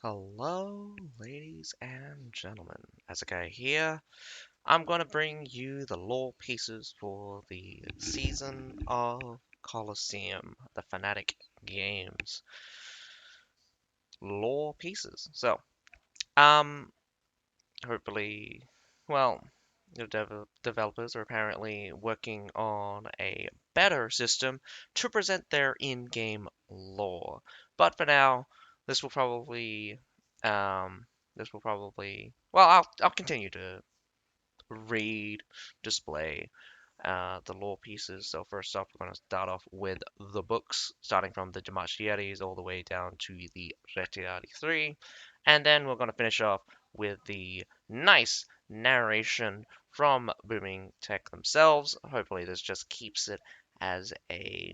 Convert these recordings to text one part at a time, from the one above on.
Hello, ladies and gentlemen. Azzakye here. I'm going to bring you the lore pieces for the season of Colosseum, the Fnatic games. Lore pieces. Um, hopefully, well, the developers are apparently working on a better system to present their in-game lore. But for now, this will probably, um, well, I'll continue to read, display, the lore pieces. So first off, we're going to start off with the books, starting from the Jamashieris all the way down to the Retiari 3. And then we're going to finish off with the nice narration from Booming Tech themselves. Hopefully this just keeps it as a,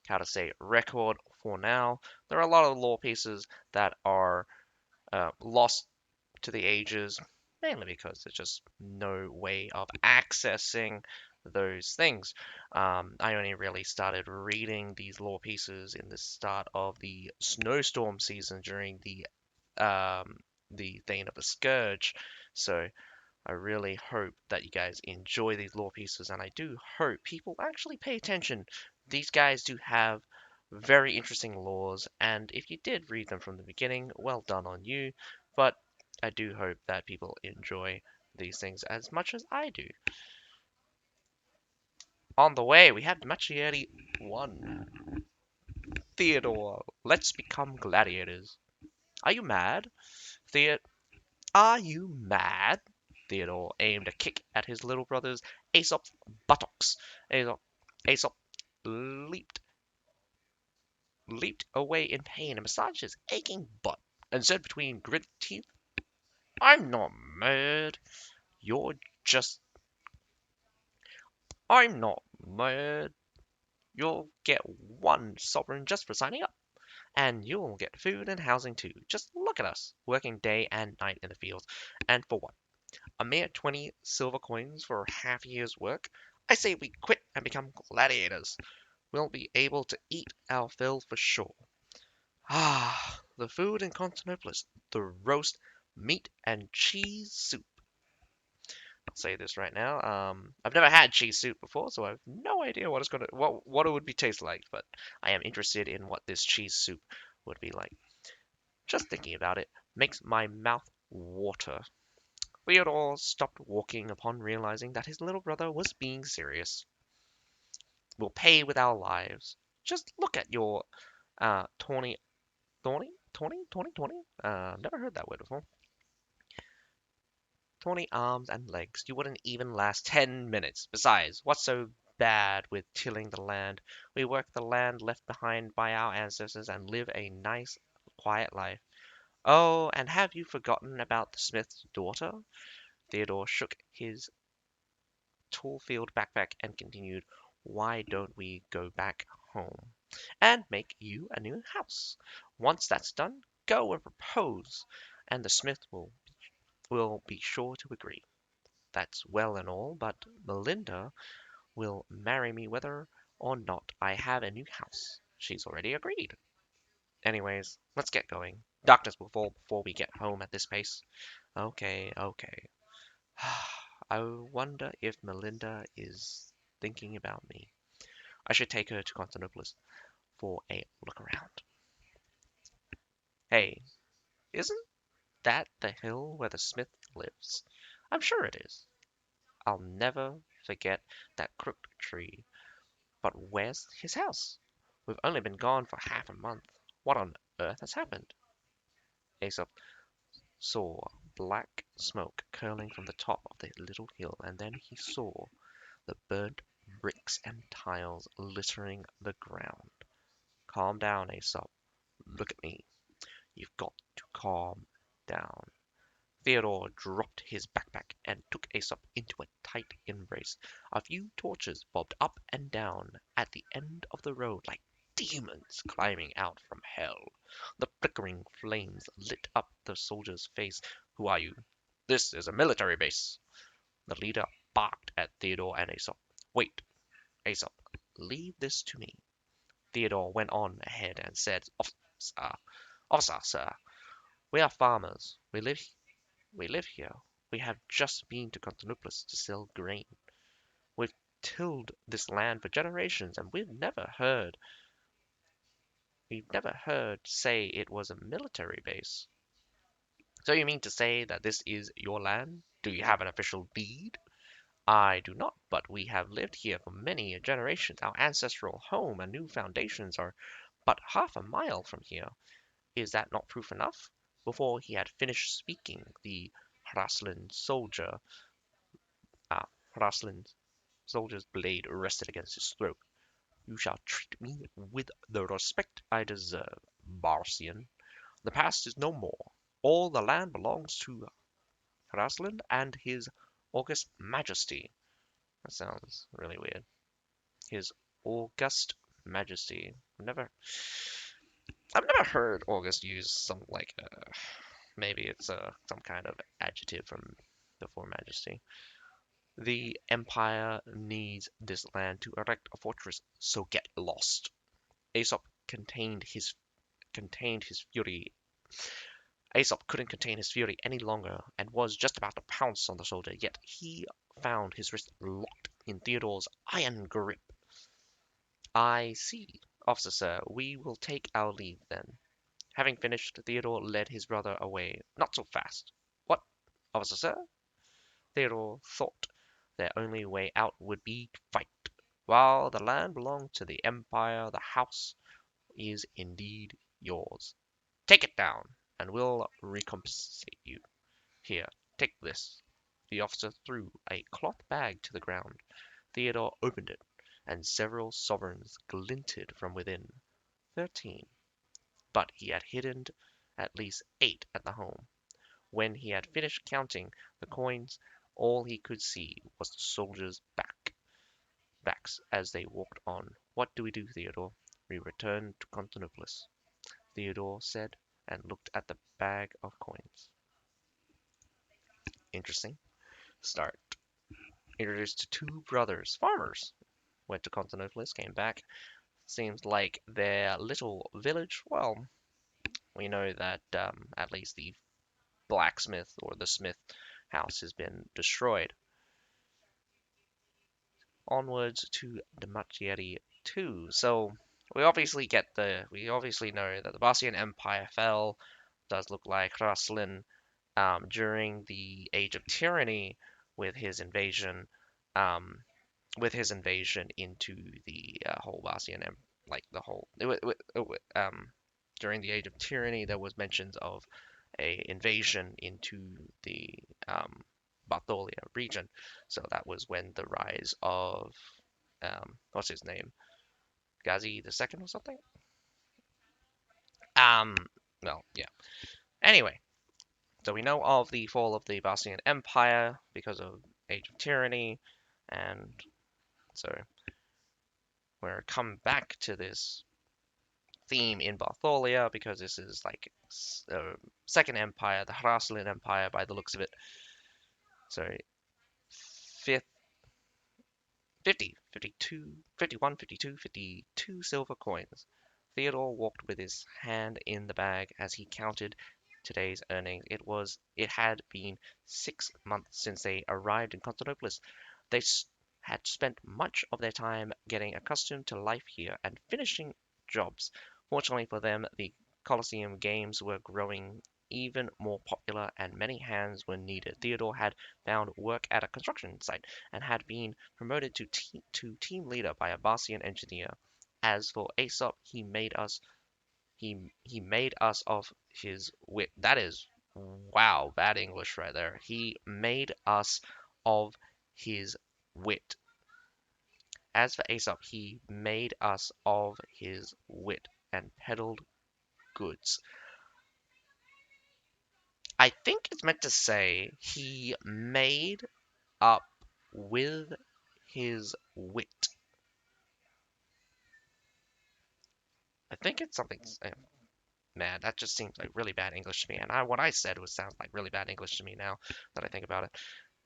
how to say, record for now. There are a lot of lore pieces that are lost to the ages, mainly because there's just no way of accessing those things. I only really started reading these lore pieces in the start of the snowstorm season during the Thane of the Scourge. So I really hope that you guys enjoy these lore pieces, and I do hope people actually pay attention. These guys do have very interesting lores, and if you did read them from the beginning, well done on you. But I do hope that people enjoy these things as much as I do. On the way, we have Machieri 1. Theodore, let's become gladiators. Are you mad? Theod, are you mad? Theodore aimed a kick at his little brother's Aesop's buttocks. Aesop leaped leaped away in pain and massaged his aching butt and said between gritted teeth, I'm not mad. You're just. I'm not mad. You'll get 1 sovereign just for signing up. And you'll get food and housing too. Just look at us, working day and night in the fields. And for what? A mere 20 silver coins for half a year's work? I say we quit and become gladiators. We'll be able to eat our fill for sure. Ah, the food in Constantinopolis, the roast meat and cheese soup. I'll say this right now. I've never had cheese soup before, so I have no idea what it would be taste like. But I am interested in what this cheese soup would be like. Just thinking about it makes my mouth water. Theodore stopped walking upon realizing that his little brother was being serious. We'll pay with our lives. Just look at your tawny, tawny. Never heard that word before. Tawny arms and legs. You wouldn't even last 10 minutes. Besides, what's so bad with tilling the land? We work the land left behind by our ancestors and live a nice, quiet life. Oh, and have you forgotten about the smith's daughter? Theodore shook his tall field backpack and continued, why don't we go back home and make you a new house? Once that's done, go and propose, and the smith will be sure to agree. That's well and all, but Melinda will marry me whether or not I have a new house. She's already agreed. Anyways, let's get going. Darkness will fall before we get home at this pace. Okay. I wonder if Melinda is thinking about me. I should take her to Constantinopolis for a look around. Hey, isn't that the hill where the smith lives? I'm sure it is. I'll never forget that crooked tree. But where's his house? We've only been gone for half a month. What on earth has happened? Aesop saw black smoke curling from the top of the little hill, and then he saw the burnt bricks and tiles littering the ground. Calm down, Aesop. Look at me. You've got to calm down. Theodore dropped his backpack and took Aesop into a tight embrace. A few torches bobbed up and down at the end of the road like demons climbing out from hell. The flickering flames lit up the soldier's face. Who are you? This is a military base. The leader barked at Theodore and Aesop. Wait, Aesop, leave this to me. Theodore went on ahead and said, Officer, sir, We are farmers. We live here. We have just been to Constantinople to sell grain. We've tilled this land for generations, and we've never heard say it was a military base. So you mean to say that this is your land? Do you have an official deed? I do not, but we have lived here for many generations. Our ancestral home and new foundations are but half a mile from here. Is that not proof enough? Before he had finished speaking, the Hraslin soldier, ah, Hraslin soldier's blade rested against his throat. You shall treat me with the respect I deserve, Barcian. The past is no more. All the land belongs to Hraslin and his august majesty. That sounds really weird. His august majesty. I've never heard august used some like maybe it's some kind of adjective from before majesty. The empire needs this land to erect a fortress, so get lost. Aesop contained his fury. Aesop couldn't contain his fury any longer and was just about to pounce on the soldier, yet he found his wrist locked in Theodore's iron grip. I see, officer sir, we will take our leave then. Having finished, Theodore led his brother away. Not so fast. What, officer sir? Theodore thought their only way out would be to fight. While the land belongs to the Empire, the house is indeed yours. Take it down, and we'll recompensate you. Here, take this. The officer threw a cloth bag to the ground. Theodore opened it, and several sovereigns glinted from within. 13. But he had hidden at least 8 at the home. When he had finished counting the coins, all he could see was the soldiers' backs as they walked on. What do we do, Theodore? We return to Constantinople, Theodore said, and looked at the bag of coins. Interesting. Start. Introduced to 2 brothers, farmers. Went to Constantinople, came back. Seems like their little village, well, we know that at least the blacksmith or the smith house has been destroyed. Onwards to Demachieri 2. So we obviously know that the Bosnian Empire fell. Does look like Raslin during the Age of Tyranny with his invasion um, into the whole Bosnian like the whole during the Age of Tyranny there was mentions of a invasion into the Batholia region. So that was when the rise of what's his name, Ghazi the Second or something. Um, well, yeah. Anyway, so we know of the fall of the Bosnian Empire because of Age of Tyranny, and so we're come back to this theme in Bartholia because this is like Second Empire, the Hraslin Empire by the looks of it. So fifth, 50, 52, 51, 52, 52 silver coins. Theodore walked with his hand in the bag as he counted today's earnings. It had been 6 months since they arrived in Constantinople. They had spent much of their time getting accustomed to life here and finishing jobs. Fortunately for them, the Colosseum games were growing even more popular and many hands were needed. Theodore had found work at a construction site and had been promoted to team leader by a Bosnian engineer. As for Aesop, he made us of his wit. That is, wow, bad English right there. He made us of his wit. As for Aesop, he made us of his wit and peddled goods. I think it's meant to say he made up with his wit. I think it's something. Man, that just seems like really bad English to me. And what I said sounds like really bad English to me now that I think about it.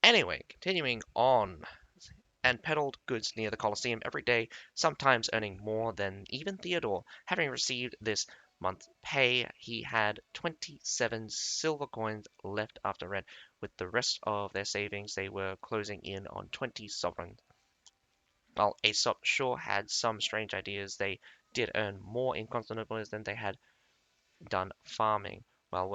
Anyway, continuing on. And peddled goods near the Colosseum every day, sometimes earning more than even Theodore. Having received this month's pay. He had 27 silver coins left after rent. With the rest of their savings, they were closing in on 20 sovereigns. While Aesop sure had some strange ideas, they did earn more in Constantinople than they had done farming. While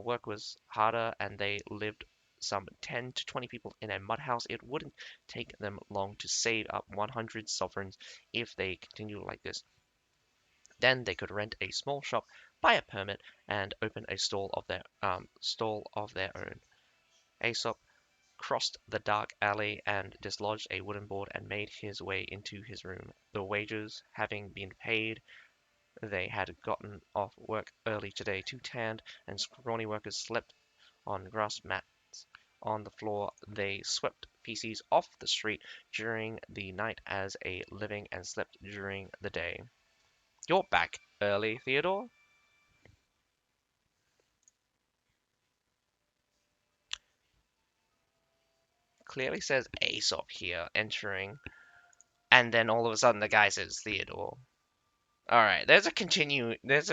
work was harder and they lived some 10 to 20 people in a mud house, it wouldn't take them long to save up 100 sovereigns if they continued like this. Then they could rent a small shop, buy a permit, and open a stall of their own. Aesop crossed the dark alley and dislodged a wooden board and made his way into his room. The wages having been paid, they had gotten off work early today. Two tanned and scrawny workers slept on grass mats on the floor. They swept feces off the street during the night as a living and slept during the day. You're back early, Theodore? Clearly says Aesop here, entering, and then all of a sudden the guy says Theodore. All right, there's a continue. There's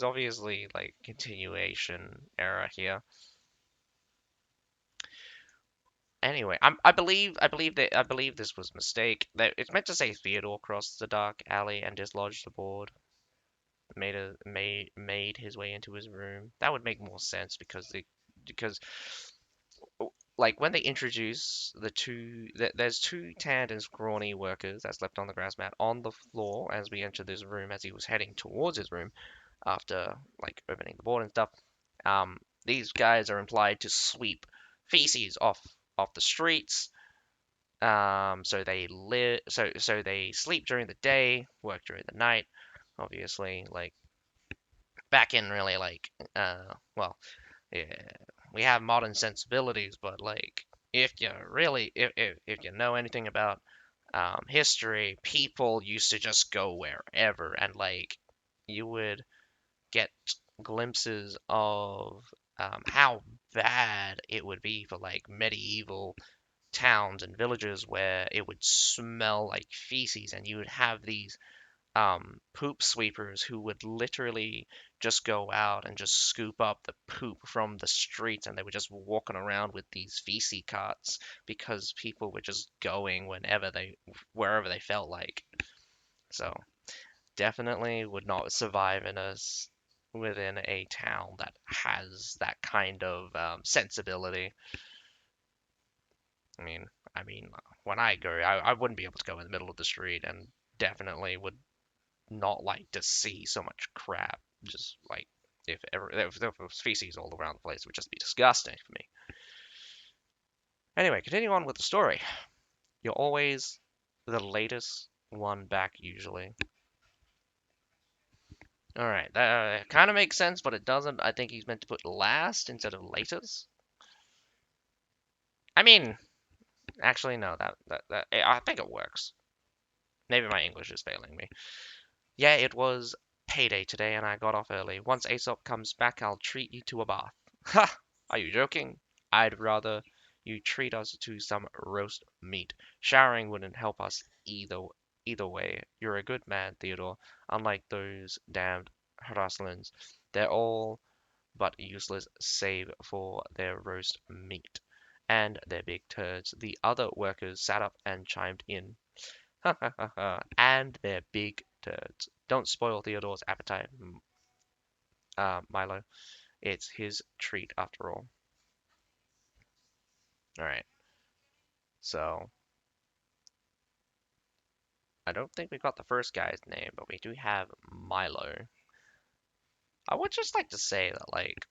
obviously like continuation error here. Anyway, I believe this was a mistake. That it's meant to say Theodore crossed the dark alley and dislodged the board. Made his way into his room. That would make more sense because like when they introduce there's two tanned and scrawny workers that slept on the grass mat on the floor as we enter this room as he was heading towards his room after like opening the board and stuff. Um, these guys are implied to sweep feces off the streets. So they sleep during the day, work during the night. Obviously, like back in really like well, yeah, we have modern sensibilities, but like if you know anything about history, people used to just go wherever, and like you would get glimpses of how bad it would be for like medieval towns and villages where it would smell like feces, and you would have these poop sweepers who would literally just go out and just scoop up the poop from the streets, and they were just walking around with these feces carts because people were just going wherever they felt like. So definitely would not survive within a town that has that kind of sensibility. I mean, when I go, I wouldn't be able to go in the middle of the street, and definitely would not like to see so much crap. Just like if there was feces all around the place, it would just be disgusting for me. Anyway, continue on with the story. You're always the latest one back usually. All right, that kind of makes sense, but it doesn't. I think he's meant to put last instead of latest. I mean, actually, no. I think it works. Maybe my English is failing me. Yeah, it was payday today, and I got off early. Once Aesop comes back, I'll treat you to a bath. Ha! Are you joking? I'd rather you treat us to some roast meat. Showering wouldn't help us either way. You're a good man, Theodore. Unlike those damned Hraslins, they're all but useless save for their roast meat and their big turds. The other workers sat up and chimed in. Ha ha ha ha. And their big turds. Don't spoil Theodore's appetite, Milo. It's his treat after all. Alright, so I don't think we got the first guy's name, but we do have Milo. I would just like to say that, like,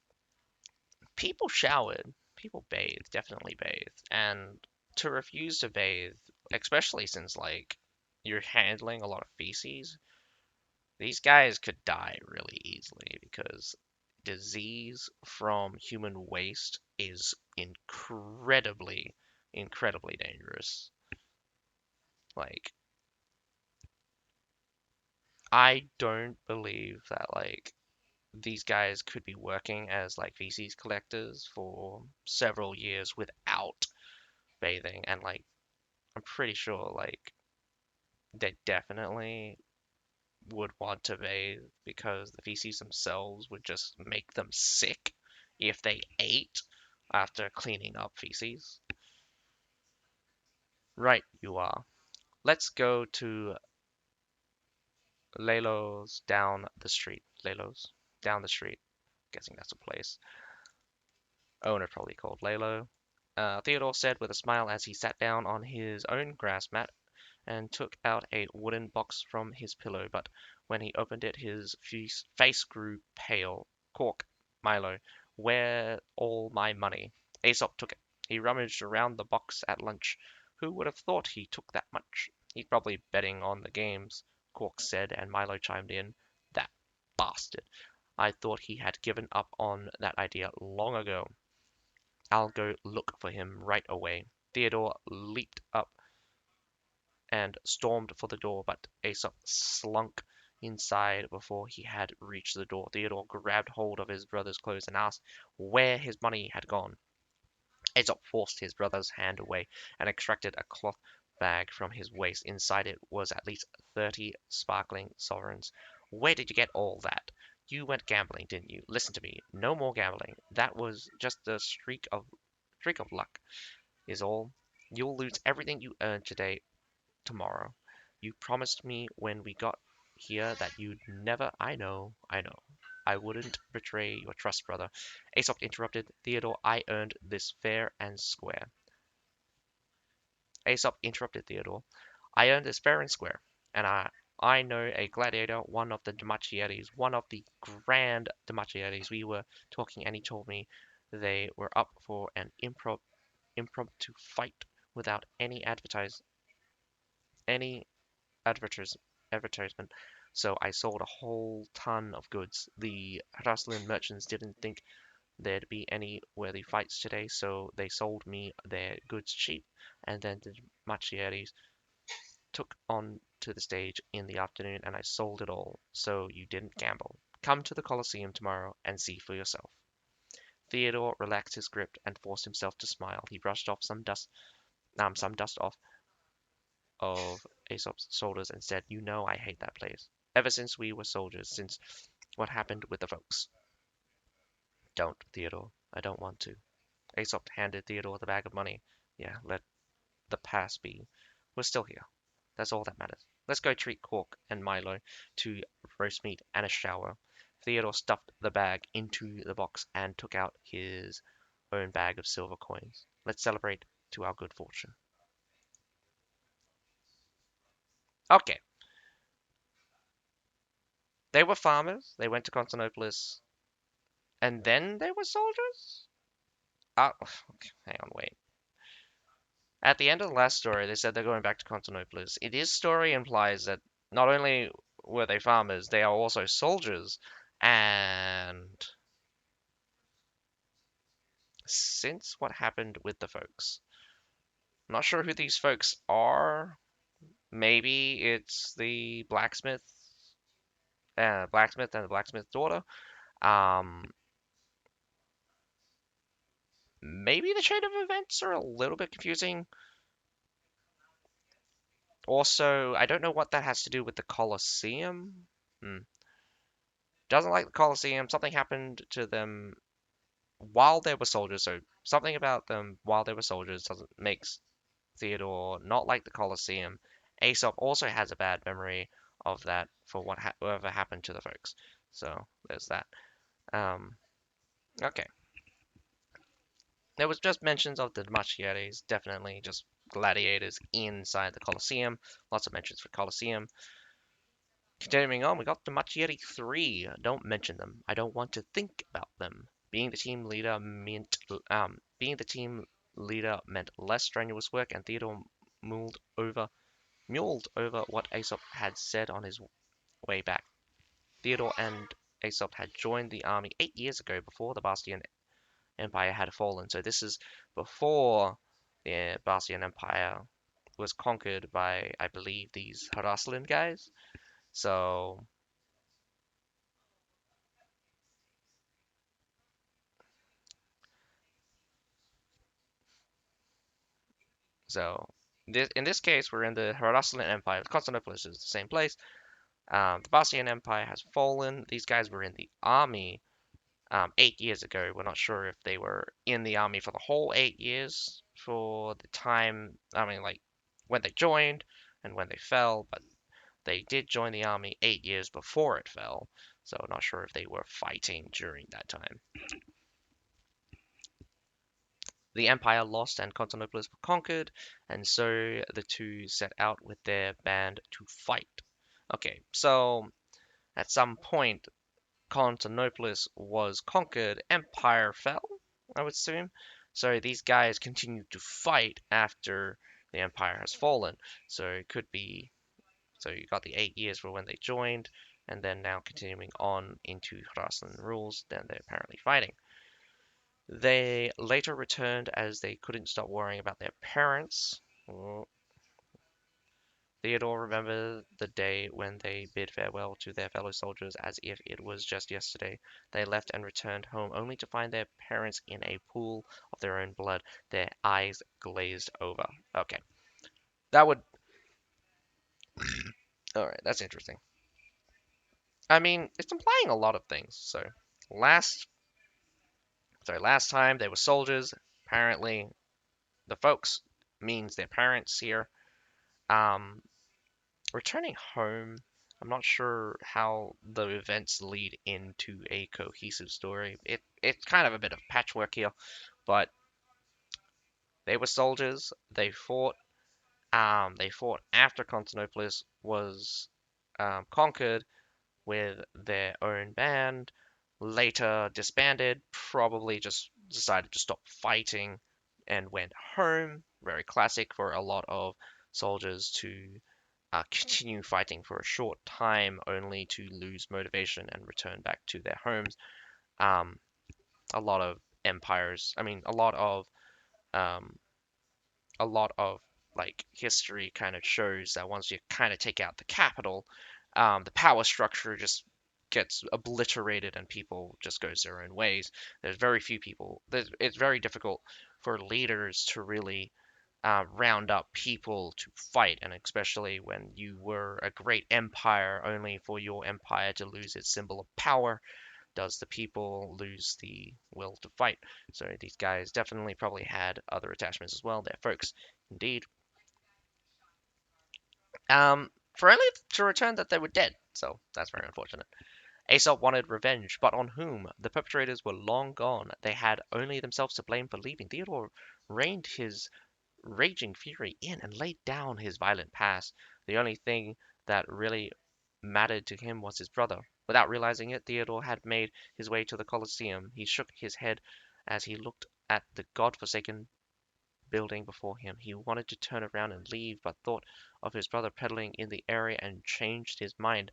people showered, people bathed, definitely bathed, and to refuse to bathe, especially since, like, you're handling a lot of feces, these guys could die really easily because disease from human waste is incredibly dangerous. Like, I don't believe that, like, these guys could be working as, like, feces collectors for several years without bathing. And, like, I'm pretty sure, like, they definitely would want to bathe because the feces themselves would just make them sick if they ate after cleaning up feces. Right, you are. Let's go to Lelo's down the street. Lelo's down the street. Guessing that's a place. Owner probably called Lelo. Theodore said with a smile as he sat down on his own grass mat and took out a wooden box from his pillow, but when he opened it, his face grew pale. Cork, Milo, where all my money? Aesop took it. He rummaged around the box at lunch. Who would have thought he took that much? He's probably betting on the games, Cork said, and Milo chimed in. That bastard. I thought he had given up on that idea long ago. I'll go look for him right away. Theodore leaped up and stormed for the door, but Aesop slunk inside before he had reached the door. Theodore grabbed hold of his brother's clothes and asked where his money had gone. Aesop forced his brother's hand away and extracted a cloth bag from his waist. Inside it was at least 30 sparkling sovereigns. Where did you get all that? You went gambling, didn't you? Listen to me. No more gambling. That was just a streak of luck, is all. You'll lose everything you earned today tomorrow. You promised me when we got here that you'd never. I know. I wouldn't betray your trust, brother. Aesop interrupted. Theodore, I earned this fair and square. Aesop interrupted Theodore. I earned this fair and square, and I know a gladiator, one of the Demachiates, one of the grand Demachiates. We were talking, and he told me they were up for an impromptu fight without any advertise, advertisement. So I sold a whole ton of goods. The Harassland merchants didn't think there'd be any worthy fights today, so they sold me their goods cheap, and then the Machiaris took on to the stage in the afternoon, and I sold it all. So you didn't gamble. Come to the Colosseum tomorrow and see for yourself. Theodore relaxed his grip and forced himself to smile. He brushed off some dust off of Aesop's shoulders and said, You know I hate that place. Ever since we were soldiers, since what happened with the folks. Don't, Theodore. I don't want to. Aesop handed Theodore the bag of money. Yeah, let the past be. We're still here. That's all that matters. Let's go treat Cork and Milo to roast meat and a shower. Theodore stuffed the bag into the box and took out his own bag of silver coins. Let's celebrate to our good fortune. Okay, they were farmers. They went to Constantinopolis, and then they were soldiers. Okay, hang on, wait. At the end of the last story, they said they're going back to Constantinopolis. This story implies that not only were they farmers, they are also soldiers. And since what happened with the folks, I'm not sure who these folks are. Maybe it's the blacksmith and the blacksmith's daughter. Um, maybe the chain of events are a little bit confusing. Also, I don't know what that has to do with the Colosseum. Hmm. Doesn't like the Colosseum. Something happened to them while they were soldiers. So something about them while they were soldiers doesn't makes Theodore not like the Colosseum. Aesop also has a bad memory of that for whatever happened to the folks. So there's that. Um, okay. There was just mentions of the Machiaves, definitely just gladiators inside the Colosseum. Lots of mentions for Colosseum. Continuing on, we got the Machiavelli 3. Don't mention them. I don't want to think about them. Being the team leader meant less strenuous work, and Theodore muled over what Aesop had said on his way back. Theodore and Aesop had joined the army 8 years ago, before the Bastian Empire had fallen. So this is before the Bastian Empire was conquered by, I believe, these Harassland guys. So So in this case, we're in the Harassland Empire. Constantinople is the same place. The Bosnian Empire has fallen. These guys were in the army 8 years ago. We're not sure if they were in the army for the whole 8 years for the time, I mean, like when they joined and when they fell, but they did join the army 8 years before it fell. So not sure if they were fighting during that time. The empire lost and Constantinople was conquered, and so the two set out with their band to fight. Okay, so at some point, Constantinople was conquered, empire fell, I would assume. So these guys continued to fight after the empire has fallen. So it could be, so you got the 8 years for when they joined, and then now continuing on into Hrasan rules, then they're apparently fighting. They later returned as they couldn't stop worrying about their parents. Oh, Theodore remembered the day when they bid farewell to their fellow soldiers as if it was just yesterday. They left and returned home only to find their parents in a pool of their own blood, their eyes glazed over. Okay, that would. Alright, that's interesting. I mean, it's implying a lot of things. So, last. Last time they were soldiers. Apparently, the folks means their parents here. Um, Returning home, I'm not sure how the events lead into a cohesive story. It's kind of a bit of patchwork here, but they were soldiers. They fought. They fought after Constantinople was conquered with their own band. Later disbanded. Probably just decided to stop fighting and went home. Very classic for a lot of soldiers to continue fighting for a short time only to lose motivation and return back to their homes. Um, a lot of empires, I mean, um, a lot of like history kind of shows that once you kind of take out the capital, the power structure just gets obliterated and people just goes their own ways. There's very few people. It's very difficult for leaders to really round up people to fight, and especially when you were a great empire, only for your empire to lose its symbol of power, does the people lose the will to fight? So these guys definitely probably had other attachments as well. They're folks, indeed. For only to return that they were dead, so that's very unfortunate. Aesop wanted revenge, but on whom? The perpetrators were long gone. They had only themselves to blame for leaving. Theodore reined his raging fury in and laid down his violent past. The only thing that really mattered to him was his brother. Without realizing it, Theodore had made his way to the Colosseum. He shook his head as he looked at the god-forsaken building before him. He wanted to turn around and leave, but thought of his brother peddling in the area and changed his mind.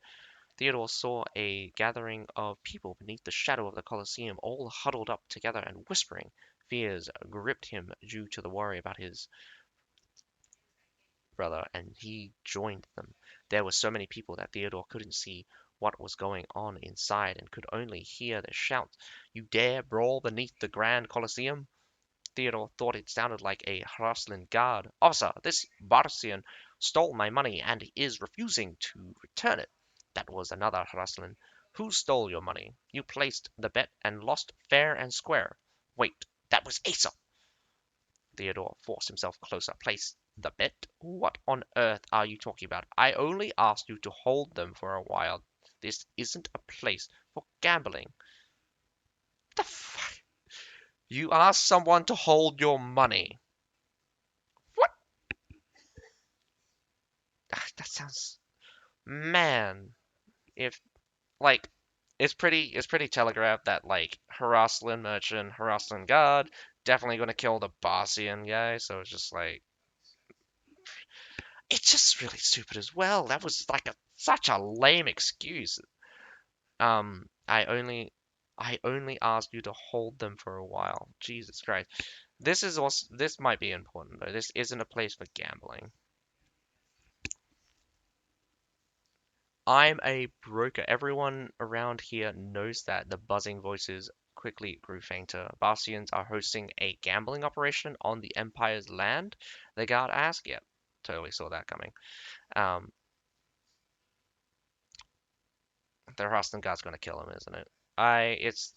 Theodore saw a gathering of people beneath the shadow of the Colosseum, all huddled up together and whispering. Fears gripped him due to the worry about his brother, and he joined them. There were so many people that Theodore couldn't see what was going on inside and could only hear the shouts. You dare brawl beneath the Grand Colosseum? Theodore thought it sounded like a Hraslin guard. Officer, this Barcian stole my money and is refusing to return it. That was another Hraslin. Who stole your money? You placed the bet and lost fair and square. Wait, that was Aesop. Theodore forced himself closer. Place the bet? What on earth are you talking about? I only asked you to hold them for a while. This isn't a place for gambling. The fuck? You asked someone to hold your money. What? That sounds, man. If like it's pretty telegraphed that like Haraslin merchant, Haraslin god, definitely gonna kill the Bossian guy. So it's just like it's just really stupid as well. That was like such a lame excuse. Um, I only I only asked you to hold them for a while. Jesus Christ. This might be important though. This isn't a place for gambling. I'm a broker. Everyone around here knows that. The buzzing voices quickly grew fainter. Bastions are hosting a gambling operation on the Empire's land? The guard asked. Yep, totally saw that coming. Um, The Harassment Guard's gonna kill him, isn't it? I it's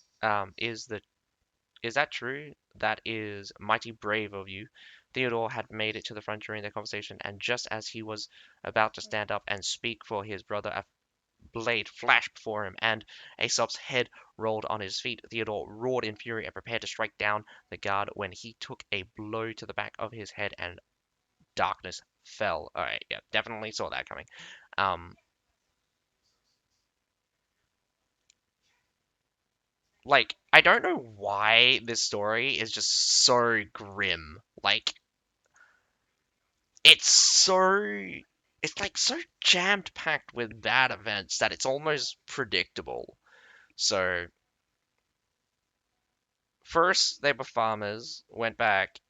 is that true? That is mighty brave of you. Theodore had made it to the front during their conversation, and just as he was about to stand up and speak for his brother, a blade flashed before him, and Aesop's head rolled on his feet. Theodore roared in fury and prepared to strike down the guard when he took a blow to the back of his head and darkness fell. Alright, yeah, definitely saw that coming. Um, I don't know why this story is just so grim. It's so it's like so jammed packed with bad events that it's almost predictable. So first they were farmers, went back.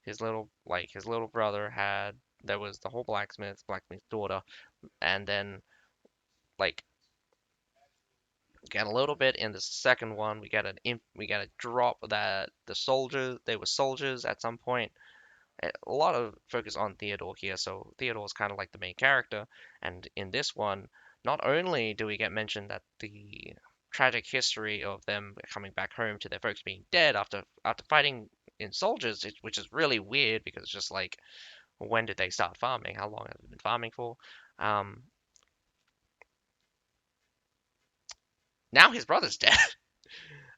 His little brother had there was the whole blacksmith's daughter, and then like get a little bit in the second one. We get a drop that they were soldiers at some point. A lot of focus on Theodore here, so Theodore's kind of like the main character. And in this one, not only do we get mentioned that the tragic history of them coming back home to their folks being dead after fighting in soldiers, which is really weird because it's just like, when did they start farming? How long have they been farming for? Um, Now his brother's dead.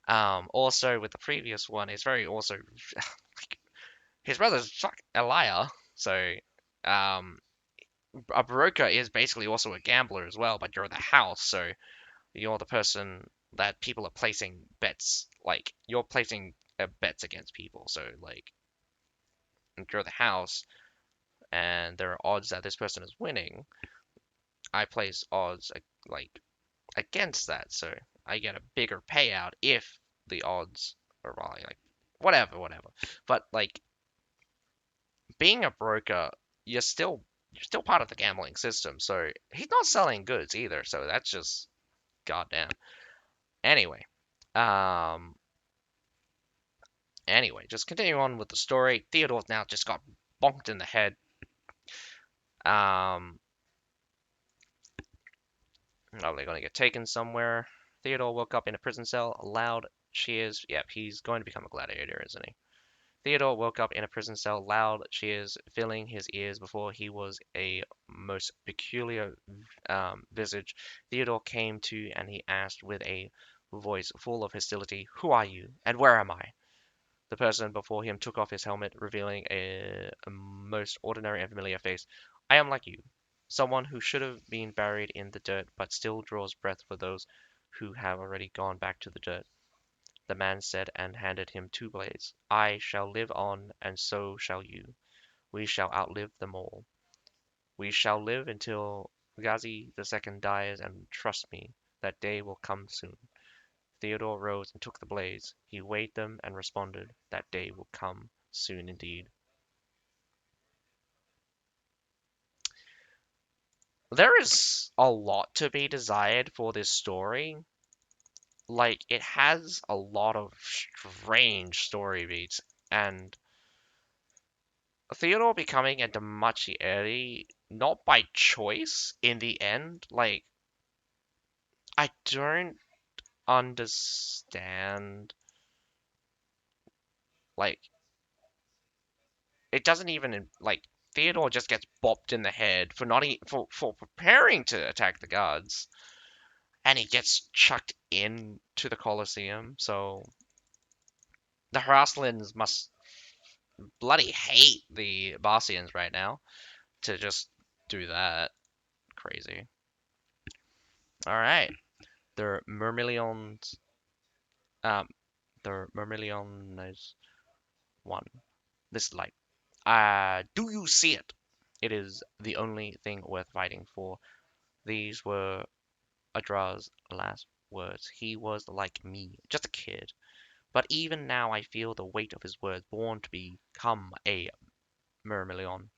Also with the previous one, it's very also like, his brother's a liar, so um, a broker is basically also a gambler as well, but you're the house, so you're the person that people are placing bets, like you're placing bets against people. So like if you're the house and there are odds that this person is winning, I place odds like against that, so I get a bigger payout if the odds are right. Like whatever. But like being a broker, you're still part of the gambling system. So he's not selling goods either. So that's just goddamn. Anyway, um, just continuing on with the story. Theodore's now just got bonked in the head. Um, oh, they're gonna get taken somewhere. Theodore woke up in a prison cell. Loud cheers. Yep, he's going to become a gladiator, isn't he? Theodore woke up in a prison cell, loud cheers filling his ears before he was a most peculiar visage. Theodore came to and he asked with a voice full of hostility, "Who are you, and where am I?" The person before him took off his helmet, revealing a most ordinary and familiar face. "I am like you, someone who should have been buried in the dirt, but still draws breath for those who have already gone back to the dirt," the man said and handed him two blades. "I shall live on, and so shall you. We shall outlive them all. We shall live until Ghazi II dies, and trust me, that day will come soon." Theodore rose and took the blades. He weighed them and responded, "That day will come soon indeed." There is a lot to be desired for this story. Like, it has a lot of strange story beats, and Theodore becoming a Damachieri, not by choice in the end. Like, I don't understand. Like, it doesn't even, like, Theodore just gets bopped in the head for not e for preparing to attack the guards, and he gets chucked into the Colosseum. So the Harasslians must bloody hate the Barcians right now to just do that. Crazy. All right, the Myrmidons. Um, the Myrmidons one. This light. Do you see it? It is the only thing worth fighting for. These were Adra's last words. He was like me, just a kid. But even now I feel the weight of his words, born to become a Myrmidon,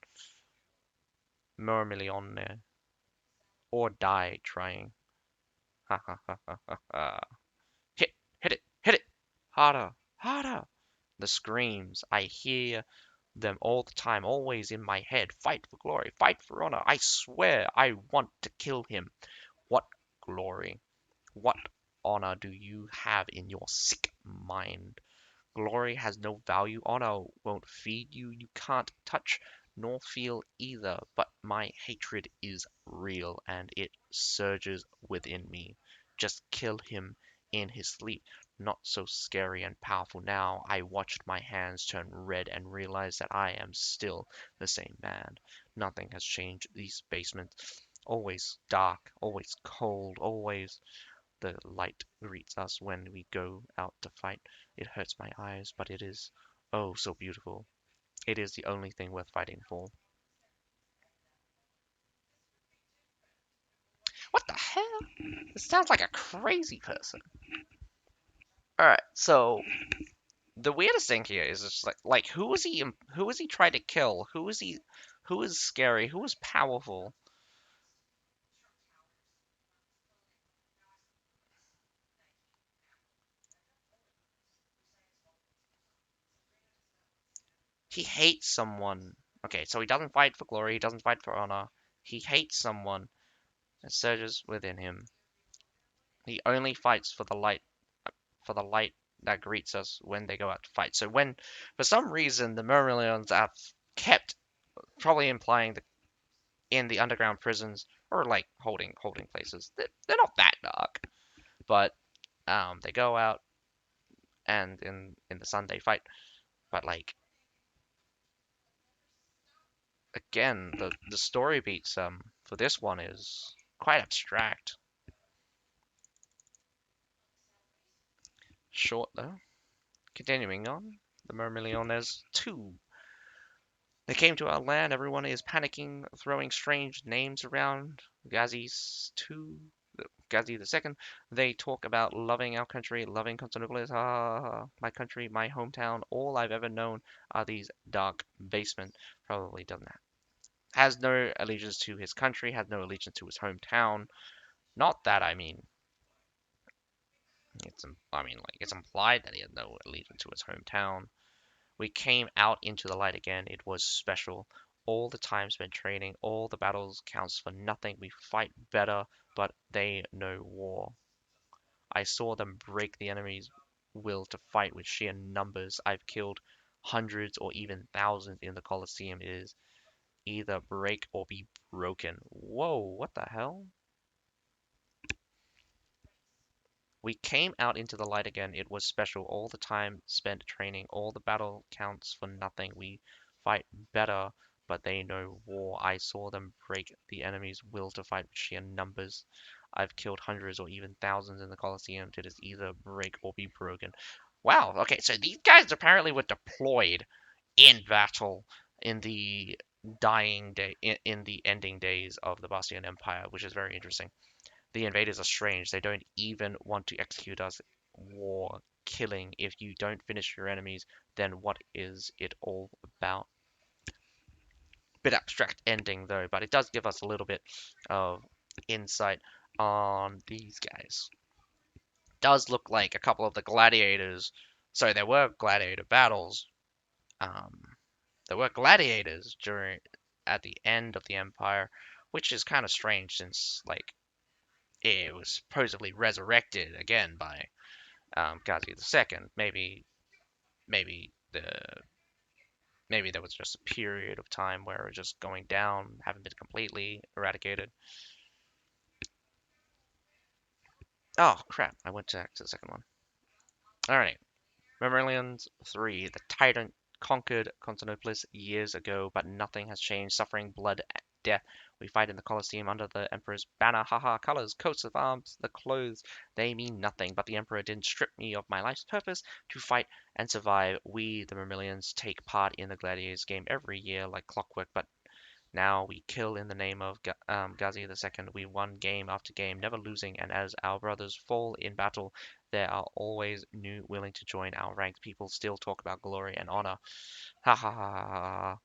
Myrmidon, or die trying. Ha ha ha ha ha ha. Hit it, harder, harder. The screams, I hear them all the time, always in my head. Fight for glory, fight for honor. I swear I want to kill him. What glory? What honor do you have in your sick mind? Glory has no value. Honor won't feed you. You can't touch nor feel either. But my hatred is real and it surges within me. Just kill him in his sleep. Not so scary and powerful now. I watched my hands turn red and realized that I am still the same man. Nothing has changed. These basements, always dark, always cold, always the light greets us when we go out to fight. It hurts my eyes, but it is, oh, so beautiful. It is the only thing worth fighting for. What the hell? This sounds like a crazy person. Alright, so the weirdest thing here is just like who is he trying to kill? Who is scary? Who is powerful? He hates someone. Okay, so he doesn't fight for glory, he doesn't fight for honor. He hates someone that surges within him. He only fights for the light that greets us when they go out to fight. So when, for some reason, the Myrmidons have kept, probably implying that in the underground prisons or like holding places, they're not that dark, but they go out and in the sun they fight. But like again, the story beats for this one is quite abstract. Short though. Continuing on, the Myrmidons 2. They came to our land. Everyone is panicking, throwing strange names around. Ghazi's two, Ghazi the second. They talk about loving our country, loving Constantinople. My country, my hometown. All I've ever known are these dark basements. Probably done that. Has no allegiance to his country. Has no allegiance to his hometown. Not that I mean. It's implied that he had no allegiance to his hometown. We came out into the light again. It was special. All the time spent training, all the battles counts for nothing. We fight better, but they know war. I saw them break the enemy's will to fight with sheer numbers. I've killed hundreds or even thousands in the Colosseum. It is either break or be broken. Whoa, what the hell? We came out into the light again. It was special. All the time spent training, all the battle counts for nothing. We fight better, but they know war. I saw them break the enemy's will to fight with sheer numbers. I've killed hundreds or even thousands in the Colosseum. It is either break or be broken. Wow, okay, so these guys apparently were deployed in battle in the in the ending days of the Bastion Empire, which is very interesting. The invaders are strange. They don't even want to execute us. War, killing. If you don't finish your enemies, then what is it all about? Bit abstract ending though, but it does give us a little bit of insight on these guys. Does look like a couple of the gladiators. So there were gladiator battles. Um, there were gladiators during at the end of the empire, which is kind of strange since like it was supposedly resurrected again by Ghazi the Second. Maybe maybe there was just a period of time where it was just going down, haven't been completely eradicated. Oh crap! I went back to the second one. All right, Memorialians 3. The Titan conquered Constantinople years ago, but nothing has changed. Suffering, blood, death. We fight in the Colosseum under the Emperor's banner. Haha, colors, coats of arms, the clothes, they mean nothing. But the Emperor didn't strip me of my life's purpose to fight and survive. We, the Vermilions, take part in the Gladiators game every year like clockwork, but now we kill in the name of Ghazi II. We won game after game, never losing, and as our brothers fall in battle, there are always new willing to join our ranks. People still talk about glory and honor. Ha ha ha ha ha.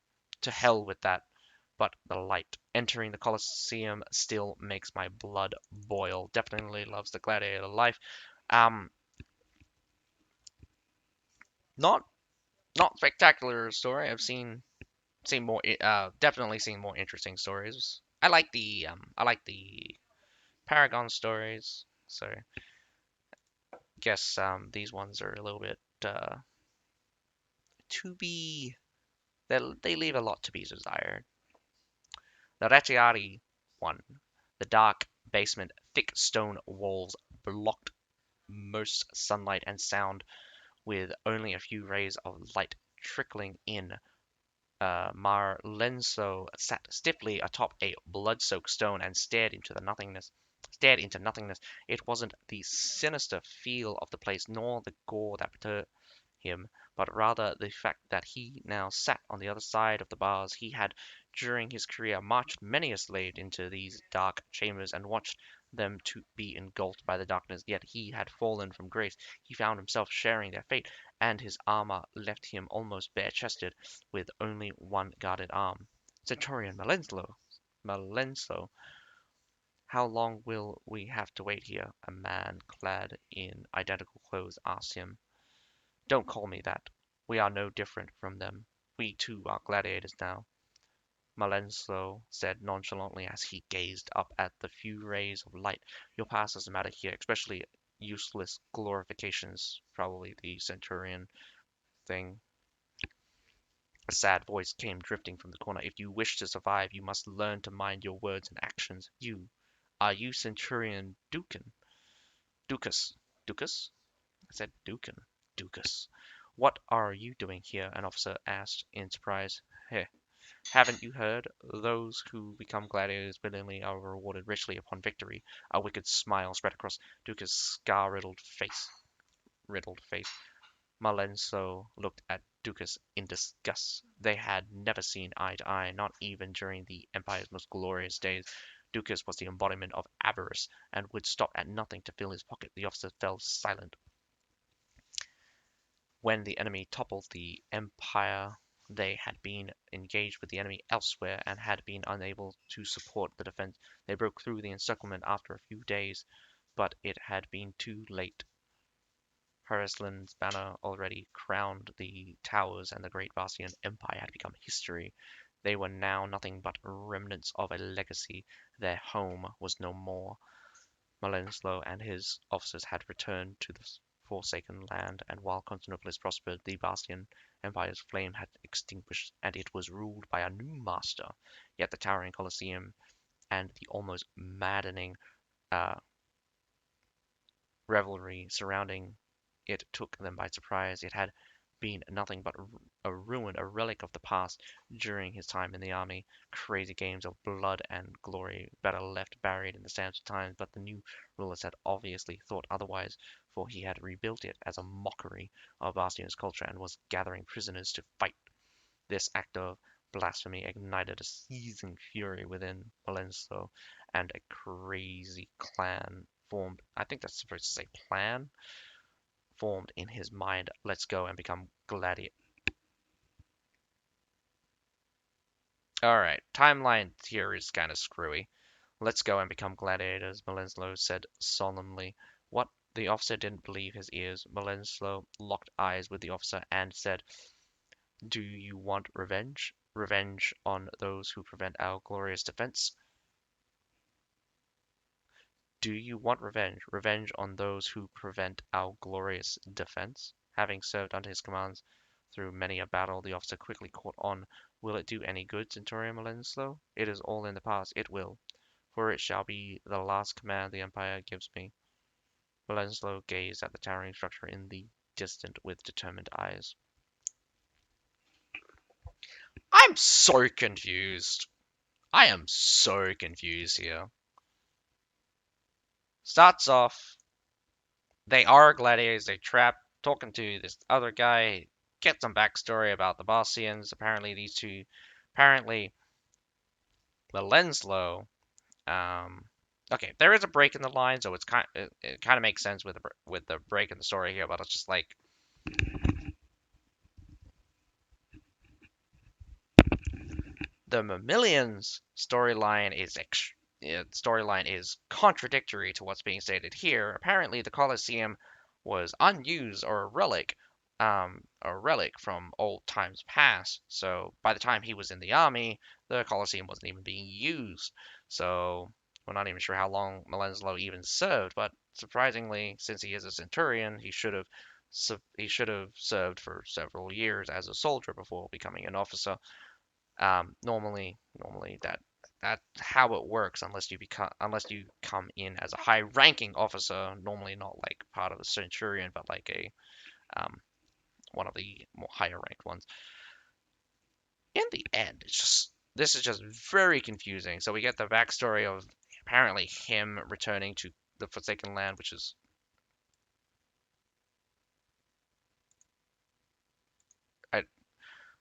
To hell with that. But the light. Entering the Colosseum still makes my blood boil. Definitely loves the gladiator life. Um, not not spectacular story. I've seen more definitely seen more interesting stories. I like the Paragon stories. So guess these ones are a little bit to be. They leave a lot to be desired. The Rettiari one. The dark basement, thick stone walls blocked most sunlight and sound, with only a few rays of light trickling in. Marlenso sat stiffly atop a blood-soaked stone and stared into nothingness. It wasn't the sinister feel of the place, nor the gore that perturbed him, but rather the fact that he now sat on the other side of the bars. He had, during his career, marched many a slave into these dark chambers and watched them to be engulfed by the darkness, yet he had fallen from grace. He found himself sharing their fate, and his armor left him almost bare-chested, with only one guarded arm. Centurion Malenso, how long will we have to wait here? A man clad in identical clothes asked him. Don't call me that. We are no different from them. We too are gladiators now, Malenso said nonchalantly as he gazed up at the few rays of light. Your past doesn't matter here, especially useless glorifications. Probably the centurion thing. A sad voice came drifting from the corner. If you wish to survive, you must learn to mind your words and actions. Are you Centurion Ducas? Ducas? I said Ducan. Ducas. What are you doing here? An officer asked in surprise. Heh. Haven't you heard? Those who become gladiators willingly are rewarded richly upon victory. A wicked smile spread across Ducas' scar-riddled face. Malenso looked at Ducas in disgust. They had never seen eye to eye, not even during the Empire's most glorious days. Ducas was the embodiment of avarice, and would stop at nothing to fill his pocket. The officer fell silent. When the enemy toppled the Empire, they had been engaged with the enemy elsewhere and had been unable to support the defense. They broke through the encirclement after a few days, but it had been too late. Harislin's banner already crowned the towers, and the great Vastian Empire had become history. They were now nothing but remnants of a legacy. Their home was no more. Malenslo and his officers had returned to the forsaken land, and while Constantinople prospered, the Vastian Empire's flame had extinguished, and it was ruled by a new master. Yet the towering Colosseum and the almost maddening uh, revelry surrounding it took them by surprise. It had been nothing but a ruin, a relic of the past during his time in the army. Crazy games of blood and glory, better left buried in the sands of time, but the new rulers had obviously thought otherwise, for he had rebuilt it as a mockery of Bastian's culture and was gathering prisoners to fight. This act of blasphemy ignited a seething fury within Valenso, and a crazy clan formed. I think that's supposed to say plan formed in his mind. Let's go and become gladiators. Alright, timeline here is kind of screwy. Let's go and become gladiators, Malenslo said solemnly. What? The officer didn't believe his ears. Malenslo locked eyes with the officer and said, Do you want revenge? Revenge on those who prevent our glorious defense? Do you want revenge? Revenge on those who prevent our glorious defense? Having served under his commands through many a battle, the officer quickly caught on. Will it do any good, Centurion Malenslo? It is all in the past. It will. For it shall be the last command the Empire gives me. Malenslo gazed at the towering structure in the distant with determined eyes. I'm so confused. I am so confused here. Starts off, they are gladiators, they trap, talking to this other guy, get some backstory about the Bossians. Apparently, Malenslo, okay, there is a break in the line, so it kind of makes sense with the break in the story here, but it's just like, the Mamilians storyline is contradictory to what's being stated here. Apparently, the Colosseum was unused or a relic from old times past. So by the time he was in the army, the Colosseum wasn't even being used. So we're not even sure how long Melenslo even served, but surprisingly, since he is a centurion, he should have served for several years as a soldier before becoming an officer. Normally that's how it works unless you come in as a high-ranking officer. Normally not like part of the centurion, but like a one of the more higher-ranked ones. In the end, this is just very confusing. So we get the backstory of apparently him returning to the Forsaken Land, which is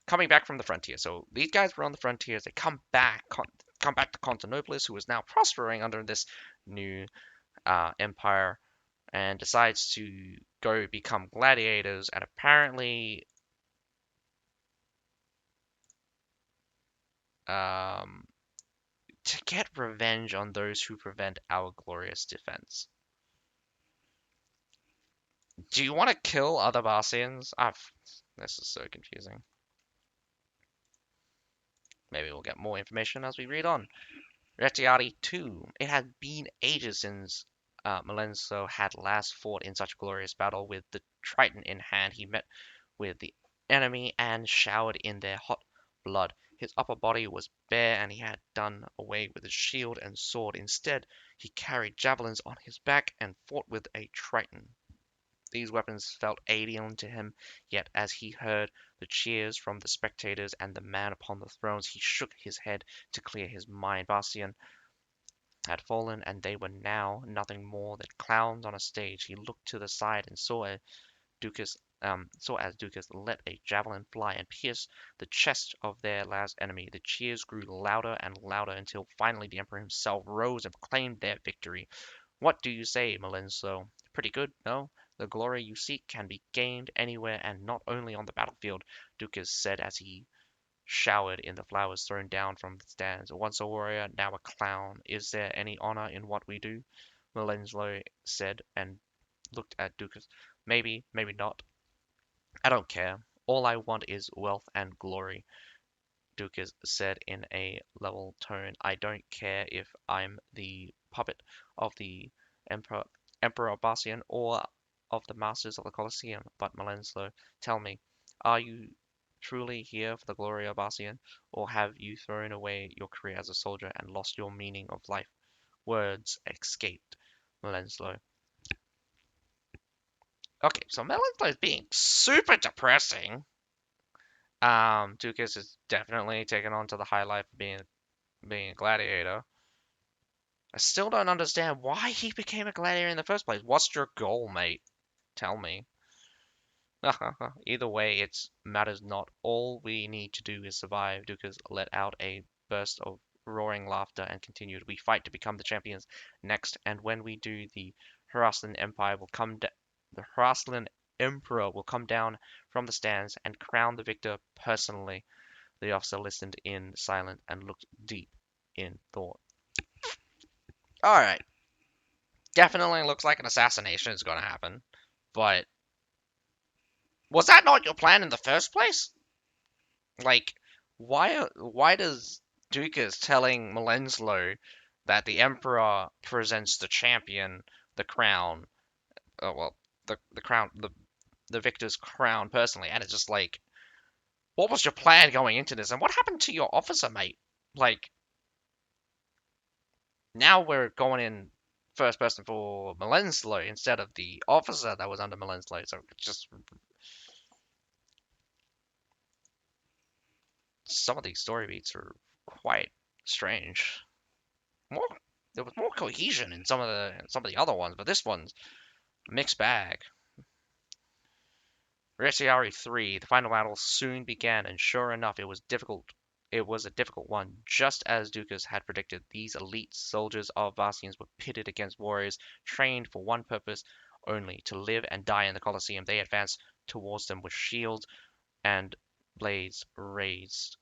coming back from the frontier. So these guys were on the frontiers. They come back to Constantinople, who is now prospering under this new empire, and decides to go become gladiators. And apparently, um, to get revenge on those who prevent our glorious defense. Do you want to kill other Barcians? This is so confusing. Maybe we'll get more information as we read on. Retiari 2. It had been ages since Malenso had last fought in such glorious battle. With the Triton in hand, he met with the enemy and showered in their hot blood. His upper body was bare, and he had done away with his shield and sword. Instead, he carried javelins on his back and fought with a Triton. These weapons felt alien to him, yet as he heard the cheers from the spectators and the man upon the thrones, he shook his head to clear his mind. Bastian had fallen, and they were now nothing more than clowns on a stage. He looked to the side and saw as Ducas let a javelin fly and pierce the chest of their last enemy. The cheers grew louder and louder until finally the Emperor himself rose and claimed their victory. What do you say, Malenso? Pretty good, no? The glory you seek can be gained anywhere and not only on the battlefield, Ducas said as he showered in the flowers thrown down from the stands. Once a warrior, now a clown. Is there any honor in what we do? Malenslo said and looked at Ducas. Maybe, maybe not. I don't care. All I want is wealth and glory, Ducas said in a level tone. I don't care if I'm the puppet of the Emperor, Emperor Bastian or of the masters of the Colosseum. But Malenslo, tell me, are you truly here for the glory of Bastian, or have you thrown away your career as a soldier and lost your meaning of life? Words escaped Malenslo. Okay, so Malenslo is being super depressing. Ducas is definitely taken on to the high life of being a gladiator. I still don't understand why he became a gladiator in the first place. What's your goal, mate? Tell me. Either way, it matters not. All we need to do is survive. Ducas let out a burst of roaring laughter and continued. We fight to become the champions next, and when we do, the Haraslan Emperor will come down from the stands and crown the victor personally. The officer listened in silence and looked deep in thought. Alright, definitely looks like an assassination is going to happen, but was that not your plan in the first place? Like, why does Dukas telling Malenslo that the Emperor presents the champion the crown, well, the crown, the victor's crown personally, and it's just like, what was your plan going into this, and what happened to your officer, mate? Like, now we're going in first person for Malenslo instead of the officer that was under Malenslo. So just some of these story beats are quite strange. More There was more cohesion in some of the other ones, but this one's a mixed bag. Retiari 3, the final battle soon began, and sure enough, it was difficult. It was a difficult one, just as Ducas had predicted. These elite soldiers of Vacians were pitted against warriors trained for one purpose only, to live and die in the Colosseum. They advanced towards them with shields and blades raised.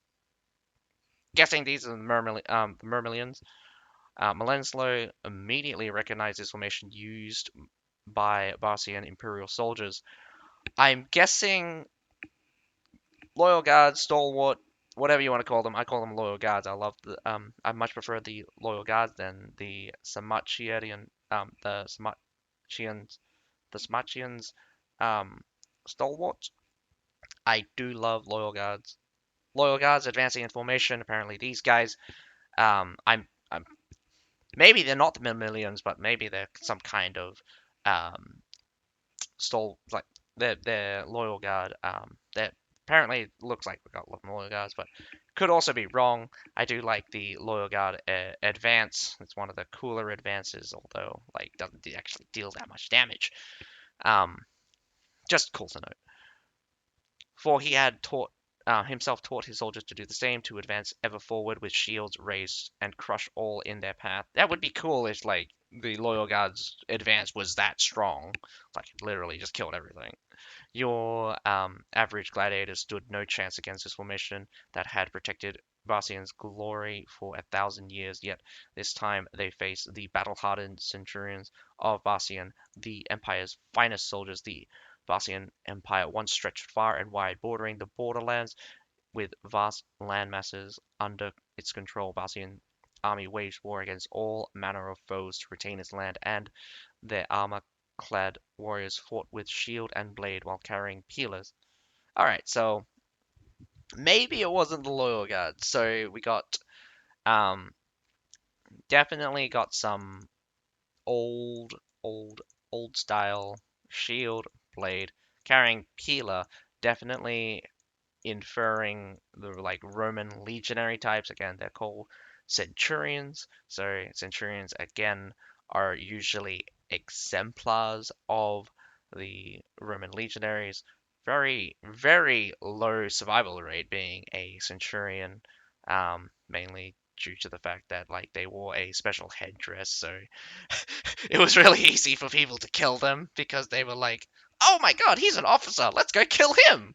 Guessing these are the Myrmidons. Malenslo immediately recognized this formation used by Barcian Imperial soldiers. I'm guessing loyal guards, stalwart, whatever you want to call them. I call them loyal guards. I much prefer the loyal guards than the Samacherian, the the Smachians, um, stalwarts. I do love loyal guards. Loyal guards advancing in formation. Apparently, these guys, I'm maybe they're not the millions, but maybe they're some kind of um, like they're loyal guard. That apparently looks like we got a lot of loyal guards, but could also be wrong. I do like the loyal guard advance. It's one of the cooler advances, although like doesn't actually deal that much damage. Um, just cool to note. For he had taught himself taught his soldiers to do the same, to advance ever forward with shields raised and crush all in their path. That would be cool if like the loyal guard's advance was that strong, like it literally just killed everything. Your average gladiator stood no chance against this formation that had protected Barcian's glory for 1,000 years, yet this time they faced the battle-hardened centurions of Barcian, the Empire's finest soldiers. The Barcian Empire once stretched far and wide, bordering the borderlands with vast land masses under its control. Barcian army waged war against all manner of foes to retain its land, and their armor-clad warriors fought with shield and blade while carrying pillars. All right, so maybe it wasn't the loyal guard. So we got um definitely got some old, old, old style shield blade carrying pillar. Definitely inferring the like Roman legionary types. Again, they're called centurions. So centurions again are usually exemplars of the Roman legionaries. Very, very low survival rate being a centurion, mainly due to the fact that like they wore a special headdress, so it was really easy for people to kill them because they were like, "Oh my God, he's an officer! Let's go kill him!"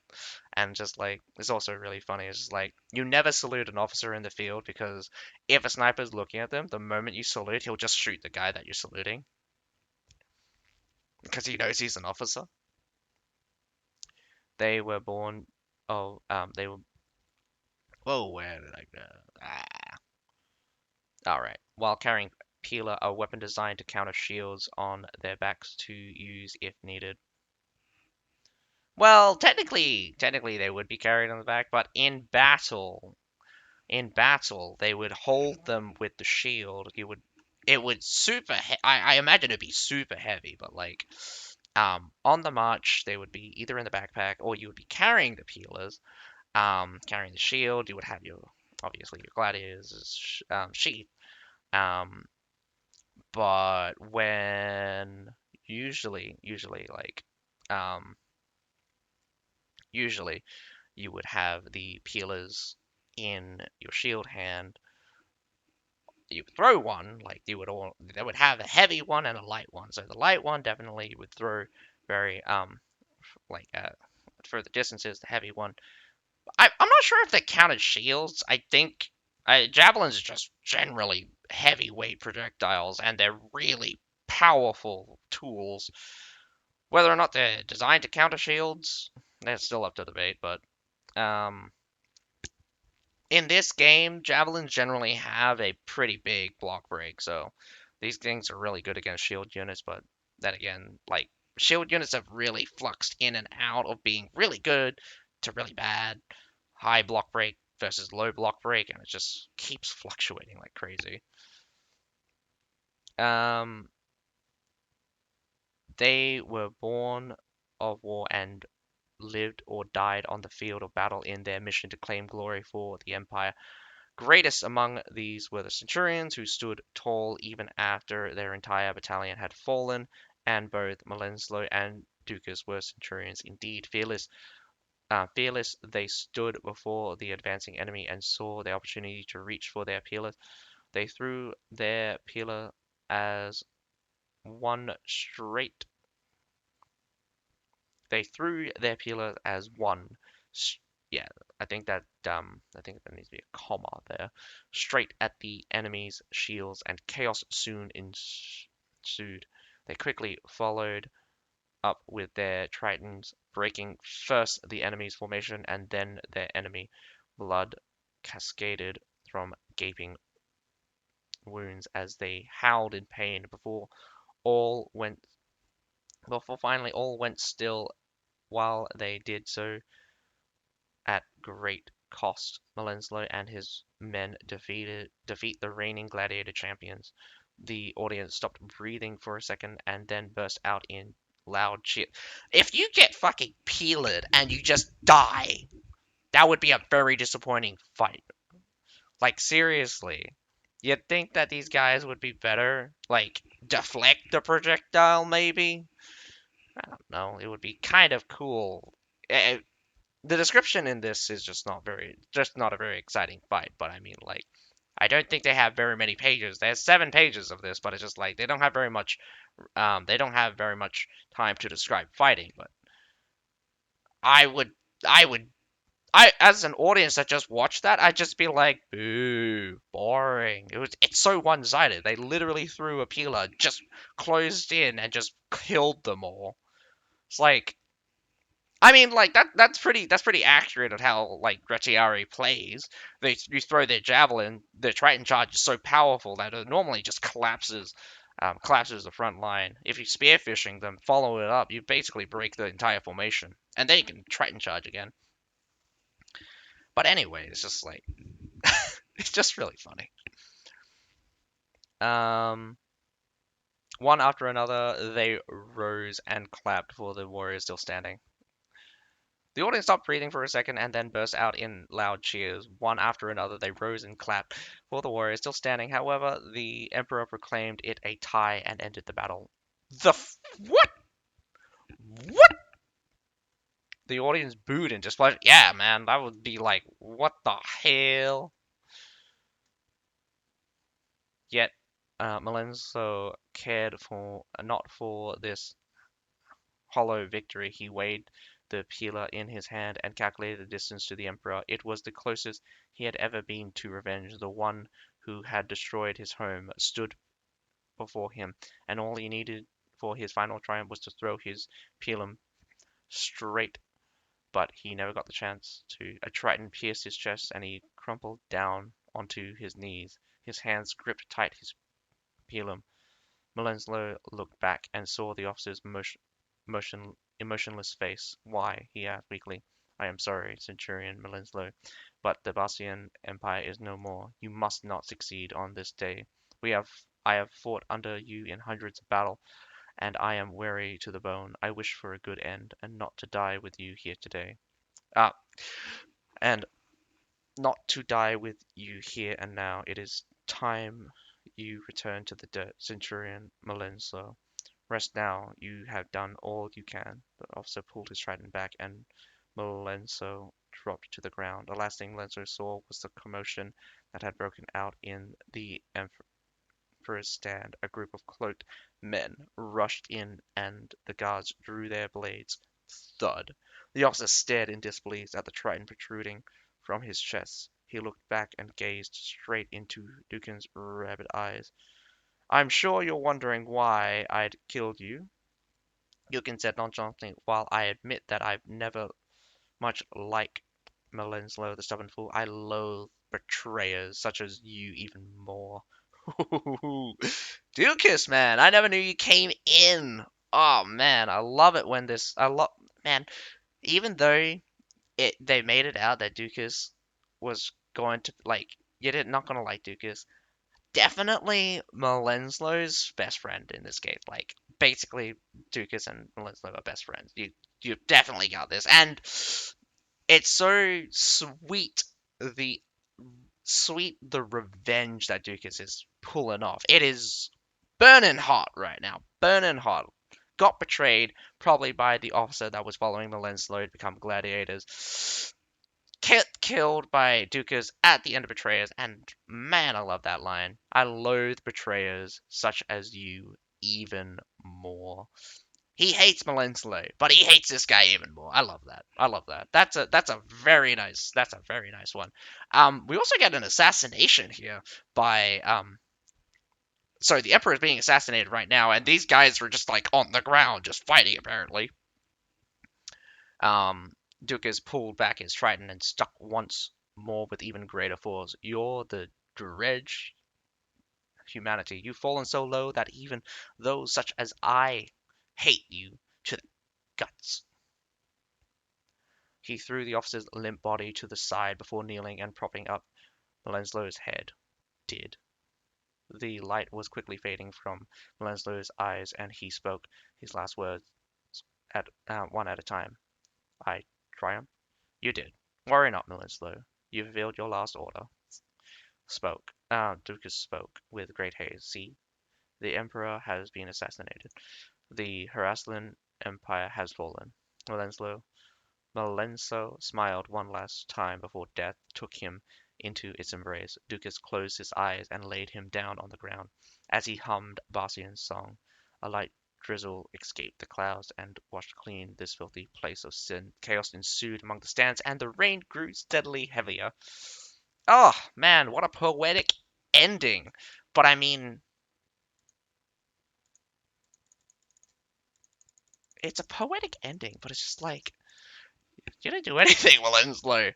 And just like it's also really funny. It's just like you never salute an officer in the field because if a sniper's looking at them, the moment you salute, he'll just shoot the guy that you're saluting because he knows he's an officer. They were born. Oh, they were. Whoa, where did I go? All right. While carrying Peeler, a weapon designed to counter shields on their backs to use if needed. Well, technically they would be carried on the back, but in battle, they would hold them with the shield. It would I imagine it'd be super heavy, but like, on the march, they would be either in the backpack or you would be carrying the peelers, carrying the shield. You would have obviously your gladiators, sheath. Um, but when usually like, um, usually you would have the peelers in your shield hand. You would throw one, like they would have a heavy one and a light one. So the light one definitely you would throw very like further distances. The heavy one, I'm not sure if they counted shields. I think javelins are just generally heavyweight projectiles, and they're really powerful tools. Whether or not they're designed to counter shields, that's still up to debate. But um, in this game, javelins generally have a pretty big block break, so these things are really good against shield units. But then again, like shield units have really fluxed in and out of being really good to really bad, high block break versus low block break, and it just keeps fluctuating like crazy. Um, they were born of war and lived or died on the field of battle in their mission to claim glory for the Empire. Greatest among these were the centurions, who stood tall even after their entire battalion had fallen, and both Malenslo and Ducas were centurions indeed. Fearless, they stood before the advancing enemy and saw the opportunity to reach for their pillars. They threw their pillar as one straight. They threw their pillar as one. Yeah, I think there needs to be a comma there. Straight at the enemy's shields, and chaos soon ensued. They quickly followed up with their tritons, breaking first the enemy's formation and then their enemy. Blood cascaded from gaping wounds as they howled in pain before all went Before finally all went still while they did so at great cost. Malenslow and his men defeat the reigning gladiator champions. The audience stopped breathing for a second and then burst out in loud cheer. If you get fucking peeled and you just die, that would be a very disappointing fight. Like, seriously. You'd think that these guys would be better, like, deflect the projectile, maybe? I don't know. It would be kind of cool. The description in this is just not a very exciting fight, but I mean, like, I don't think they have very many pages. There's 7 pages of this, but it's just like, they don't have very much time to describe fighting, but I would, I would as an audience that just watched that, I'd just be like, boo, boring. It's so one-sided. They literally threw a peeler, just closed in and just killed them all. It's like, I mean, like that's pretty accurate at how like Retiari plays. You throw their javelin, their Triton charge is so powerful that it normally just collapses the front line. If you're spearfishing them, follow it up, you basically break the entire formation, and then you can Triton charge again. But anyway, it's just like it's just really funny. Um, One after another, they rose and clapped for the warriors still standing. The audience stopped breathing for a second and then burst out in loud cheers. One after another, they rose and clapped for the warriors still standing. However, the emperor proclaimed it a tie and ended the battle. What? What? The audience booed in displeasure. Yeah, man, that would be like, what the hell? Yet, Malenzo cared for not for this hollow victory. He weighed the peeler in his hand and calculated the distance to the Emperor. It was the closest he had ever been to revenge. The one who had destroyed his home stood before him, and all he needed for his final triumph was to throw his pilum straight, but he never got the chance to. A trident pierced his chest, and he crumpled down onto his knees. His hands gripped tight his pilum. Malenslow looked back and saw the officer's emotionless face. "Why?" he asked weakly. "I am sorry, Centurion Malenslow, but the Bastian Empire is no more. You must not succeed on this day. I have fought under you in hundreds of battles, and I am weary to the bone. I wish for a good end, and not to die with you here today. Ah, and not to die with you here and now. It is time you return to the dirt, Centurion Malenslow. Rest now. You have done all you can." The officer pulled his trident back, and Malenso dropped to the ground. The last thing Lenso saw was the commotion that had broken out in the Emperor's stand. A group of cloaked men rushed in, and the guards drew their blades. Thud. The officer stared in disbelief at the trident protruding from his chest. He looked back and gazed straight into Dukin's rabid eyes. "I'm sure you're wondering why I'd killed you," Dukin said nonchalantly. "While I admit that I've never much liked Malenslow, the stubborn fool, I loathe betrayers such as you even more." Dukas, man, I never knew you came in. Oh man, I love it when this. Man, even though they made it out that Dukas was going to like, you're not gonna like Dukas. Definitely Malenslow's best friend in this game. Like, basically, Dukas and Malenslow are best friends. You definitely got this, and it's so the sweet the revenge that Dukas is pulling off. It is burning hot right now, burning hot. Got betrayed, probably by the officer that was following Malenslow to become gladiators. Killed by Dukas at the end of Betrayers, and man, I love that line. I loathe betrayers such as you even more. He hates Malenslow, but he hates this guy even more. I love that. I love that. That's a very nice one. We also get an assassination here by so the Emperor is being assassinated right now, and these guys were just like on the ground, just fighting apparently. Duke has pulled back his trident and struck once more with even greater force. "You're the dredge humanity. You've fallen so low that even those such as I hate you to the guts. He threw the officer's limp body to the side before kneeling and propping up Melenslow's head. Did. The light was quickly fading from Melenslow's eyes, and he spoke his last words one at a time. I triumphed. You did. Worry not, Melenslow. You fulfilled your last order. Ducas spoke with great haste. See, the Emperor has been assassinated. The Haraslan Empire has fallen. Melenso smiled one last time before death took him into its embrace. Ducas closed his eyes and laid him down on the ground. As he hummed Bastian's song, a light drizzle escaped the clouds and washed clean this filthy place of sin. Chaos ensued among the stands, and the rain grew steadily heavier. Oh, man, what a poetic ending. But I mean, it's a poetic ending, but it's just like, you didn't do anything, Melenslow.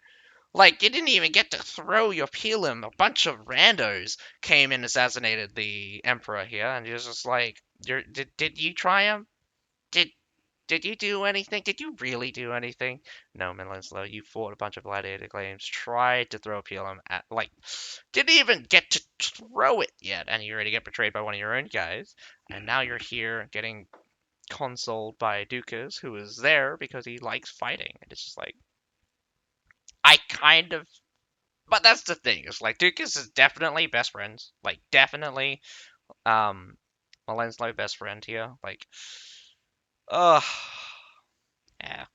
Like, you didn't even get to throw your Pelham. A bunch of randos came and assassinated the Emperor here, and you're just like, did you triumph? Did you do anything? Did you really do anything? No, Melenslow, you fought a bunch of gladiator claims, tried to throw Pelham at, like, didn't even get to throw it yet, and you already get betrayed by one of your own guys, and now you're here getting consoled by Ducas, who is there because he likes fighting, and it's just like, I kind of, but that's the thing. It's like Ducas is definitely best friends. Like definitely, Melenslow best friend here. Like, ugh, yeah.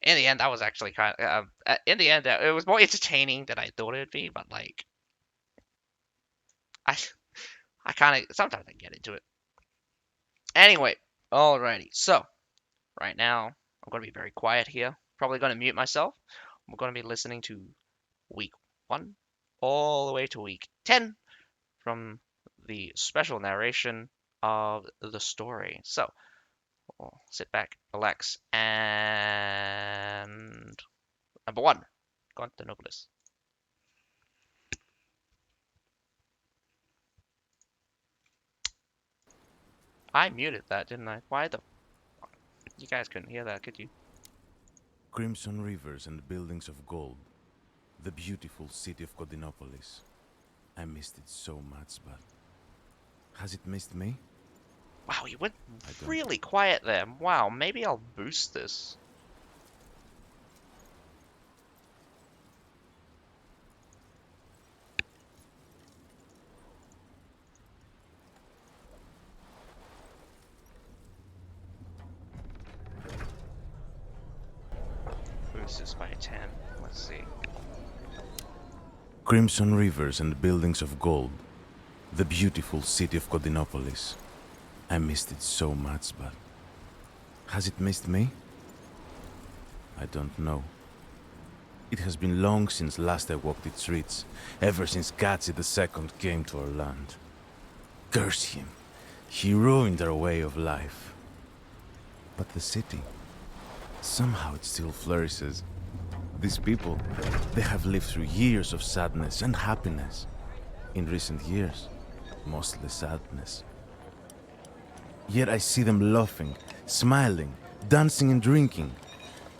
In the end, that was actually kind of. In the end, it was more entertaining than I thought it would be. But like, I, I kind of sometimes I get into it. Anyway, alrighty. So right now, I'm gonna be very quiet here. Probably gonna mute myself. We're gonna be listening to week 1 all the way to week 10 from the special narration of the story. So, we'll sit back, relax, and number 1, Constantinopolis. I muted that, didn't I? Why the... You guys couldn't hear that, could you? Crimson rivers and buildings of gold. The beautiful city of Constantinopolis. I missed it so much, but... Has it missed me? Wow, you went really quiet there. Wow, maybe I'll boost this. Boost this by 10. Let's see. Crimson rivers and buildings of gold. The beautiful city of Constantinopolis. I missed it so much, but... Has it missed me? I don't know. It has been long since last I walked its streets, ever since Azzakye II came to our land. Curse him. He ruined our way of life. But the city... Somehow it still flourishes. These people, they have lived through years of sadness and happiness. In recent years, mostly sadness. Yet I see them laughing, smiling, dancing and drinking.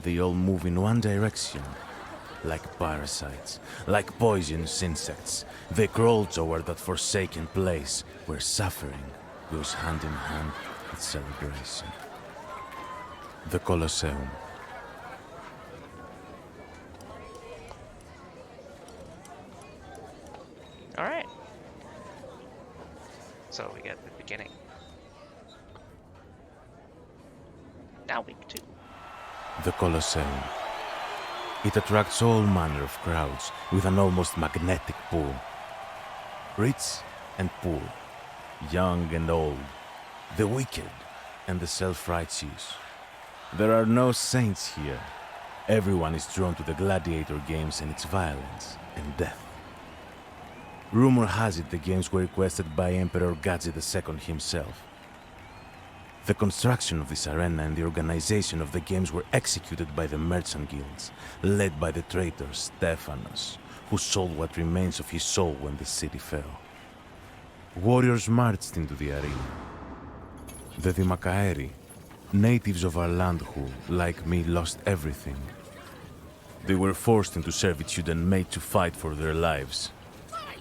They all move in one direction. Like parasites, like poisonous insects, they crawl toward that forsaken place where suffering goes hand in hand with celebration. The Colosseum. Alright. So we get the beginning. Now week 2. The Colosseum. It attracts all manner of crowds with an almost magnetic pull. Rich and poor, young and old, the wicked and the self-righteous. There are no saints here. Everyone is drawn to the gladiator games and its violence and death. Rumor has it the games were requested by Emperor Azzakye II himself. The construction of this arena and the organization of the games were executed by the merchant guilds, led by the traitor Stephanos, who sold what remains of his soul when the city fell. Warriors marched into the arena. The Dimakaeri, Natives of our land who, like me, lost everything. They were forced into servitude and made to fight for their lives.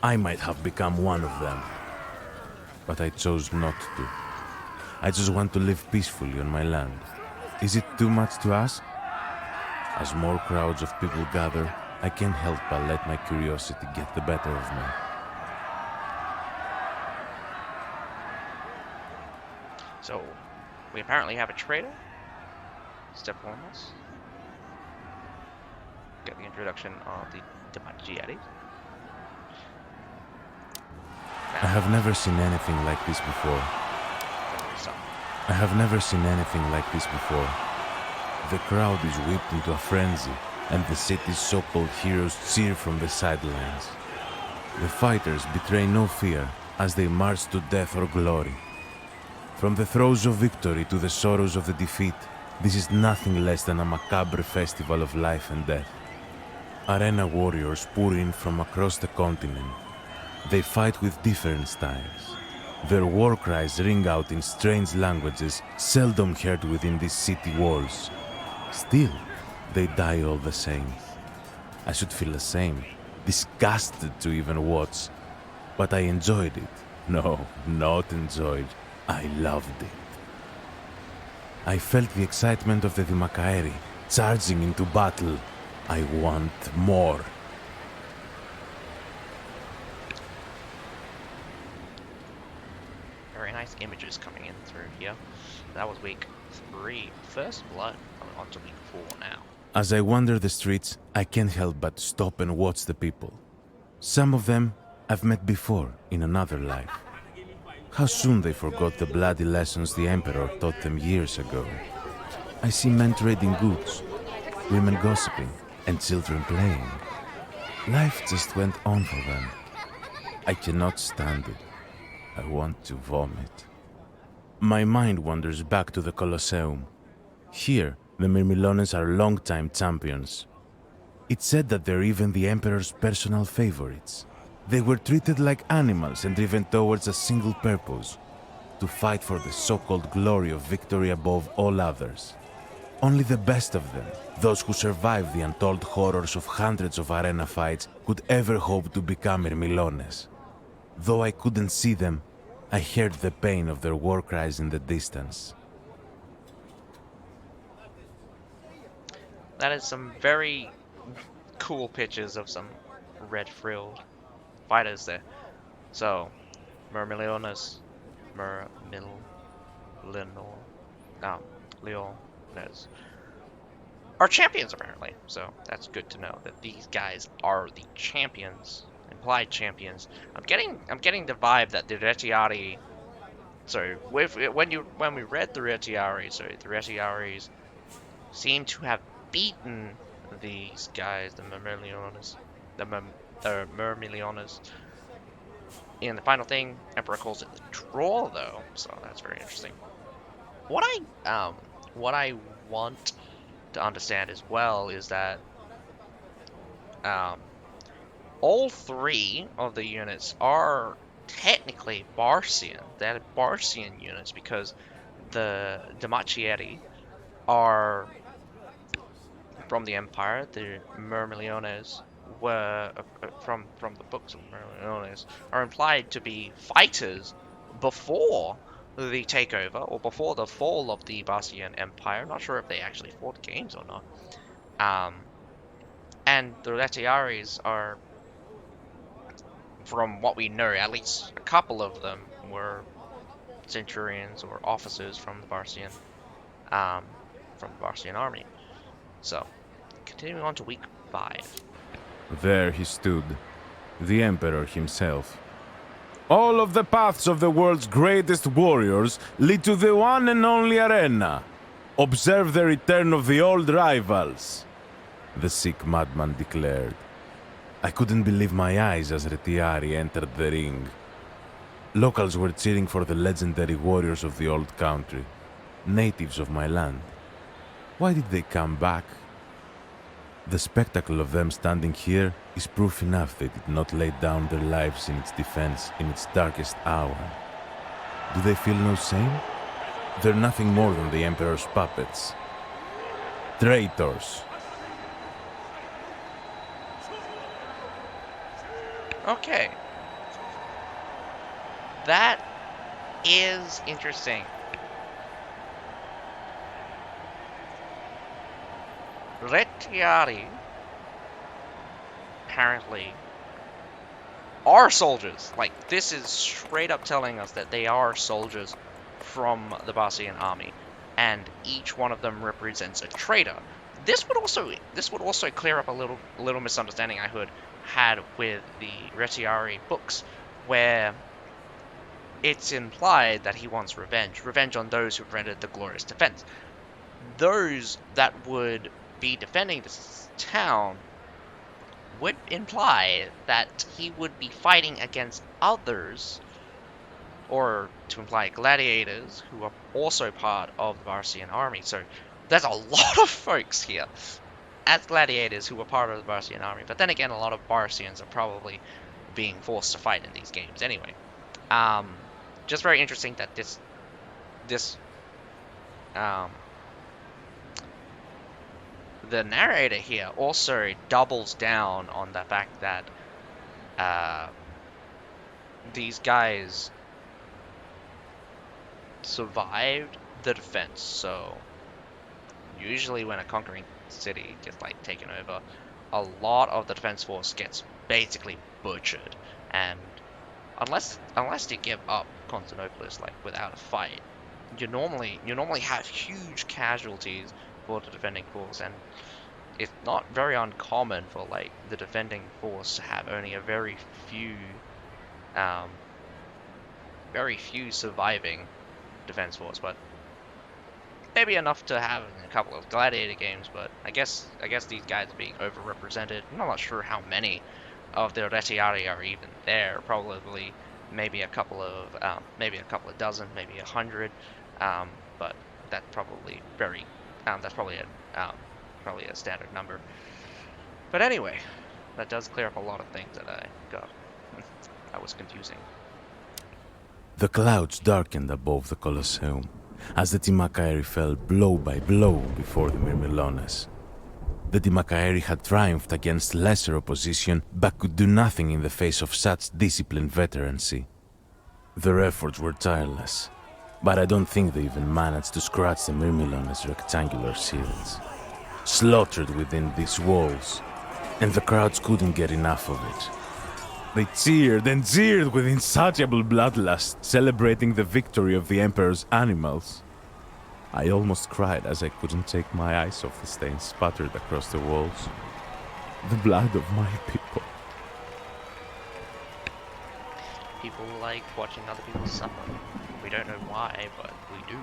I might have become one of them, but I chose not to. I just want to live peacefully on my land. Is it too much to ask? As more crowds of people gather, I can't help but let my curiosity get the better of me. So, we apparently have a trader. Step on us. Get the introduction of the Azzakye. I have never seen anything like this before. I have never seen anything like this before. The crowd is whipped into a frenzy, and the city's so-called heroes cheer from the sidelines. The fighters betray no fear as they march to death or glory. From the throes of victory to the sorrows of the defeat, this is nothing less than a macabre festival of life and death. Arena warriors pour in from across the continent. They fight with different styles. Their war cries ring out in strange languages seldom heard within these city walls. Still, they die all the same. I should feel ashamed, disgusted to even watch. But I enjoyed it. No, not enjoyed. I loved it. I felt the excitement of the Azzakye charging into battle. I want more. Very nice images coming in through here. That was week 3. First blood. Coming on to week 4 now. As I wander the streets, I can't help but stop and watch the people. Some of them I've met before in another life. How soon they forgot the bloody lessons the Emperor taught them years ago. I see men trading goods, women gossiping, and children playing. Life just went on for them. I cannot stand it. I want to vomit. My mind wanders back to the Colosseum. Here, the Myrmilones are long-time champions. It's said that they're even the Emperor's personal favorites. They were treated like animals and driven towards a single purpose: to fight for the so-called glory of victory above all others. Only the best of them, those who survived the untold horrors of hundreds of arena fights, could ever hope to become Myrmilones. Though I couldn't see them, I heard the pain of their war cries in the distance. That is some very cool pictures of some red-frilled fighters there. So, Leones are champions apparently. So that's good to know that these guys are the champions, implied champions. I'm getting the vibe that the Retiari. So when we read the Retiari, the Retiaris seem to have beaten these guys, the Myrmilones, in the final thing. Emperor calls it the draw, though, so that's very interesting. What I want to understand as well is that all 3 of the units are technically Barcian. They're Barcian units because the Azzakye are from the Empire. The Myrmilones were from the books of Myrmilones are implied to be fighters before the takeover or before the fall of the Barcian Empire. I'm not sure if they actually fought games or not. And the Retiaris are, from what we know, at least a couple of them were centurions or officers from the Barcian army. So, continuing on to week 5. There he stood, the Emperor himself. All of the paths of the world's greatest warriors lead to the one and only arena. Observe the return of the old rivals, the sick madman declared. I couldn't believe my eyes as Retiari entered the ring. Locals were cheering for the legendary warriors of the old country, natives of my land. Why did they come back? The spectacle of them standing here is proof enough they did not lay down their lives in its defense in its darkest hour. Do they feel no shame? They're nothing more than the Emperor's puppets. Traitors. Okay. That is interesting. Retiari apparently are soldiers. Like, this is straight up telling us that they are soldiers from the Barcian army, and each one of them represents a traitor. This would also clear up a little misunderstanding I had with the Retiari books, where it's implied that he wants revenge on those who rendered the glorious defense. Those that would be defending this town would imply that he would be fighting against others, or to imply gladiators, who are also part of the Barcian army. So there's a lot of folks here as gladiators who are part of the Barcian army. But then again, a lot of Barcians are probably being forced to fight in these games anyway. Just very interesting that the narrator here also doubles down on the fact that these guys survived the defense. So usually when a conquering city gets like taken over, a lot of the defense force gets basically butchered, and unless they give up Constantinople like without a fight, you normally have huge casualties for the defending force, and it's not very uncommon for like the defending force to have only a very few surviving defense force, but maybe enough to have in a couple of gladiator games. But I guess these guys are being overrepresented. I'm not sure how many of the Retiari are even there. Probably maybe a couple of dozen, maybe 100. But that's probably probably a standard number. But anyway, that does clear up a lot of things that I got. That was confusing. The clouds darkened above the Colosseum as the Timakaeri fell blow by blow before the Myrmilones. The Timakaeri had triumphed against lesser opposition, but could do nothing in the face of such disciplined veterancy. Their efforts were tireless, but I don't think they even managed to scratch the Myrmilones' rectangular shields. Slaughtered within these walls, and the crowds couldn't get enough of it. They cheered and cheered with insatiable bloodlust, celebrating the victory of the Emperor's animals. I almost cried as I couldn't take my eyes off the stains spattered across the walls. The blood of my people. People like watching other people suffer. We don't know why, but we do.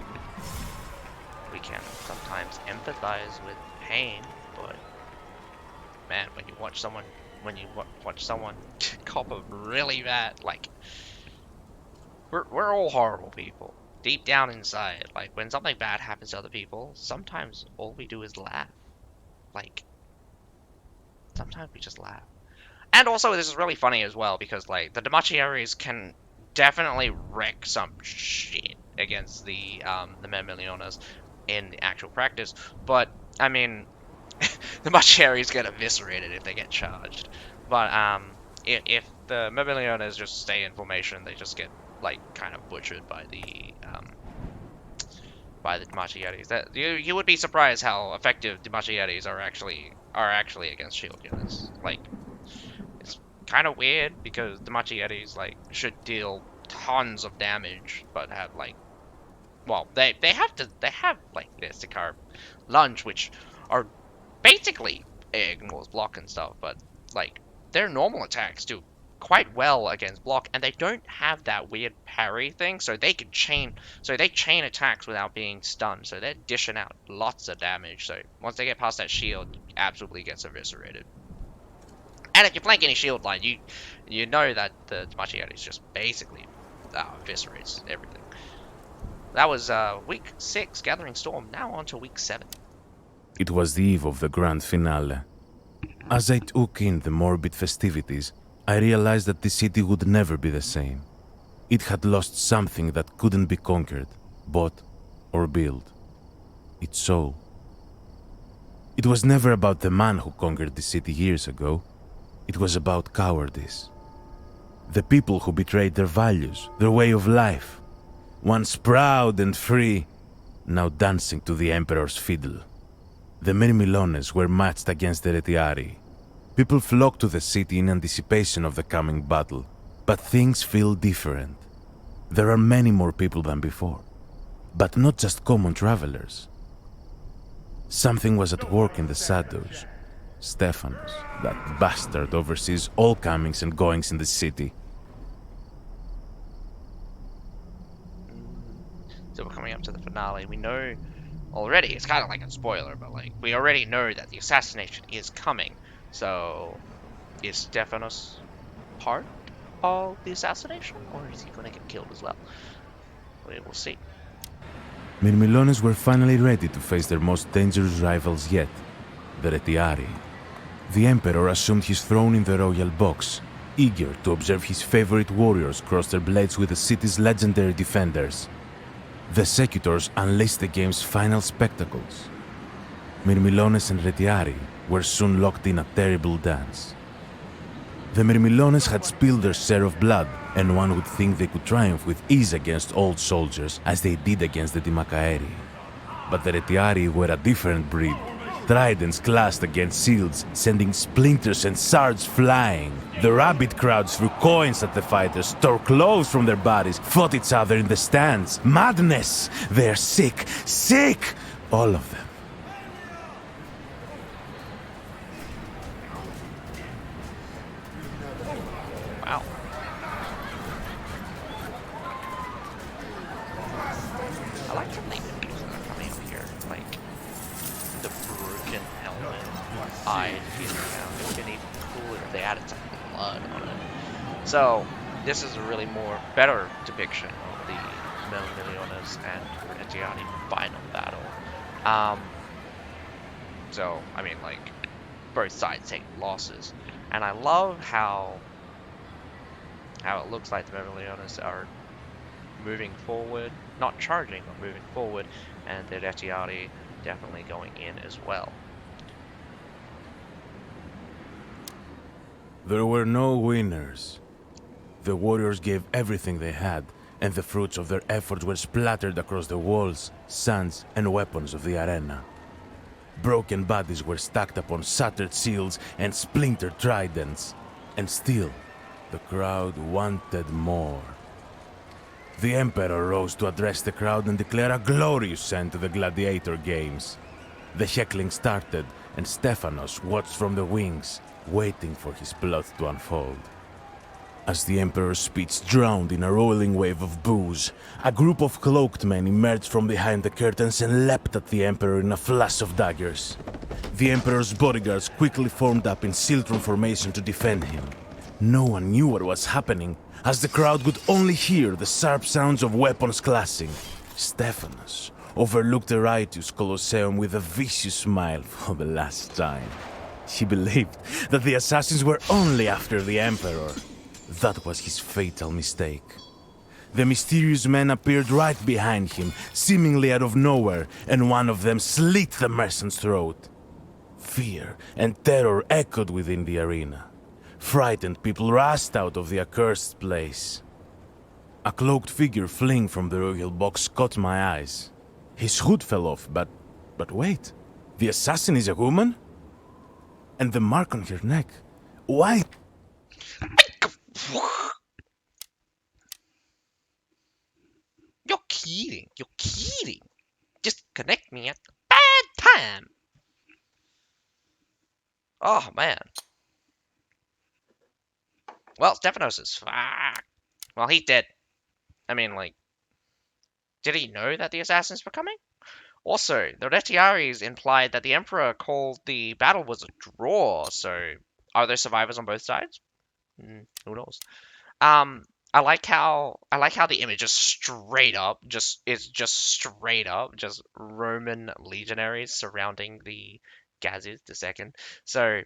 We can sometimes empathize with pain, but man, when you watch someone cop a really bad, like, we're all horrible people deep down inside. Like, when something bad happens to other people, sometimes all we do is laugh. Like, sometimes we just laugh. And also, this is really funny as well, because like the Demachiaries can definitely wreck some shit against the Myrmiliones in the actual practice, but I mean, the Machiaries get eviscerated if they get charged. But if the Myrmiliones just stay in formation, they just get like kind of butchered by the Machiaries. That you would be surprised how effective the Machiaries are actually against shield units. Like, it's kind of weird because the Machiaries like should deal tons of damage, but have like, well, they have like their Sicar lunge, which are basically ignores block and stuff, but like their normal attacks do quite well against block, and they don't have that weird parry thing, so they chain attacks without being stunned, so they're dishing out lots of damage. So once they get past that shield, absolutely gets eviscerated. And if you flank any shield line, you know that the Machiaries just basically eviscerates everything. That was week 6 Gathering Storm. Now on to week 7. It was the eve of the grand finale. As I took in the morbid festivities, I realized that the city would never be the same. It had lost something that couldn't be conquered, but or build. Its soul. It was never about the man who conquered the city years ago. It was about cowardice. The people who betrayed their values, their way of life. Once proud and free, now dancing to the Emperor's fiddle. The Mirmilones were matched against the Retiari. People flocked to the city in anticipation of the coming battle. But things feel different. There are many more people than before. But not just common travelers. Something was at work in the shadows. Stephanos, that bastard, oversees all comings and goings in the city. So we're coming up to the finale. We know already, it's kind of like a spoiler, but like we already know that the assassination is coming. So is Stephanos part of the assassination, or is he going to get killed as well? We will see. Mirmilones were finally ready to face their most dangerous rivals yet, the Retiari. The Emperor assumed his throne in the royal box, eager to observe his favorite warriors cross their blades with the city's legendary defenders. The Secutors unleashed the game's final spectacles. Mirmilones and Retiari were soon locked in a terrible dance. The Mirmilones had spilled their share of blood, and one would think they could triumph with ease against old soldiers as they did against the Timakaeri. But the Retiari were a different breed. Tridents clashed against shields, sending splinters and shards flying. The rabbit crowds threw coins at the fighters, tore clothes from their bodies, fought each other in the stands. Madness! They're sick! Sick! All of them. Wow. I like some of the images that are coming up here, like the broken helmet, eyes peeling out. It would have been even cooler if they added some blood on it. So this is a really better depiction of the Mirmilones and Retiari final battle. So I mean, like both sides take losses, and I love how it looks like the Mirmilones are moving forward, not charging, but moving forward, and the Retiari definitely going in as well. There were no winners. The warriors gave everything they had, and the fruits of their efforts were splattered across the walls, sands, and weapons of the arena. Broken bodies were stacked upon shattered shields and splintered tridents, and still, the crowd wanted more. The Emperor rose to address the crowd and declare a glorious end to the gladiator games. The heckling started, and Stephanos watched from the wings, waiting for his plot to unfold. As the Emperor's speech drowned in a rolling wave of boos, a group of cloaked men emerged from behind the curtains and leapt at the Emperor in a flash of daggers. The Emperor's bodyguards quickly formed up in Siltron formation to defend him. No one knew what was happening, as the crowd could only hear the sharp sounds of weapons clashing. Stephanos overlooked the riotous Colosseum with a vicious smile for the last time. He believed that the assassins were only after the Emperor. That was his fatal mistake. The mysterious men appeared right behind him, seemingly out of nowhere, and one of them slit the merchant's throat. Fear and terror echoed within the arena. Frightened people rushed out of the accursed place. A cloaked figure fleeing from the royal box caught my eyes. His hood fell off, but wait. The assassin is a woman? And the mark on her neck. Why? You're kidding. You're kidding. Just connect me at the bad time. Oh, man. Well, Stephanos is fucked. Well, he's dead. I mean, like, did he know that the assassins were coming? Also, the Retiaris implied that the Emperor called the battle was a draw, so are there survivors on both sides? Who knows? I like how the image is straight up, just Roman legionaries surrounding the Gazis the second. So,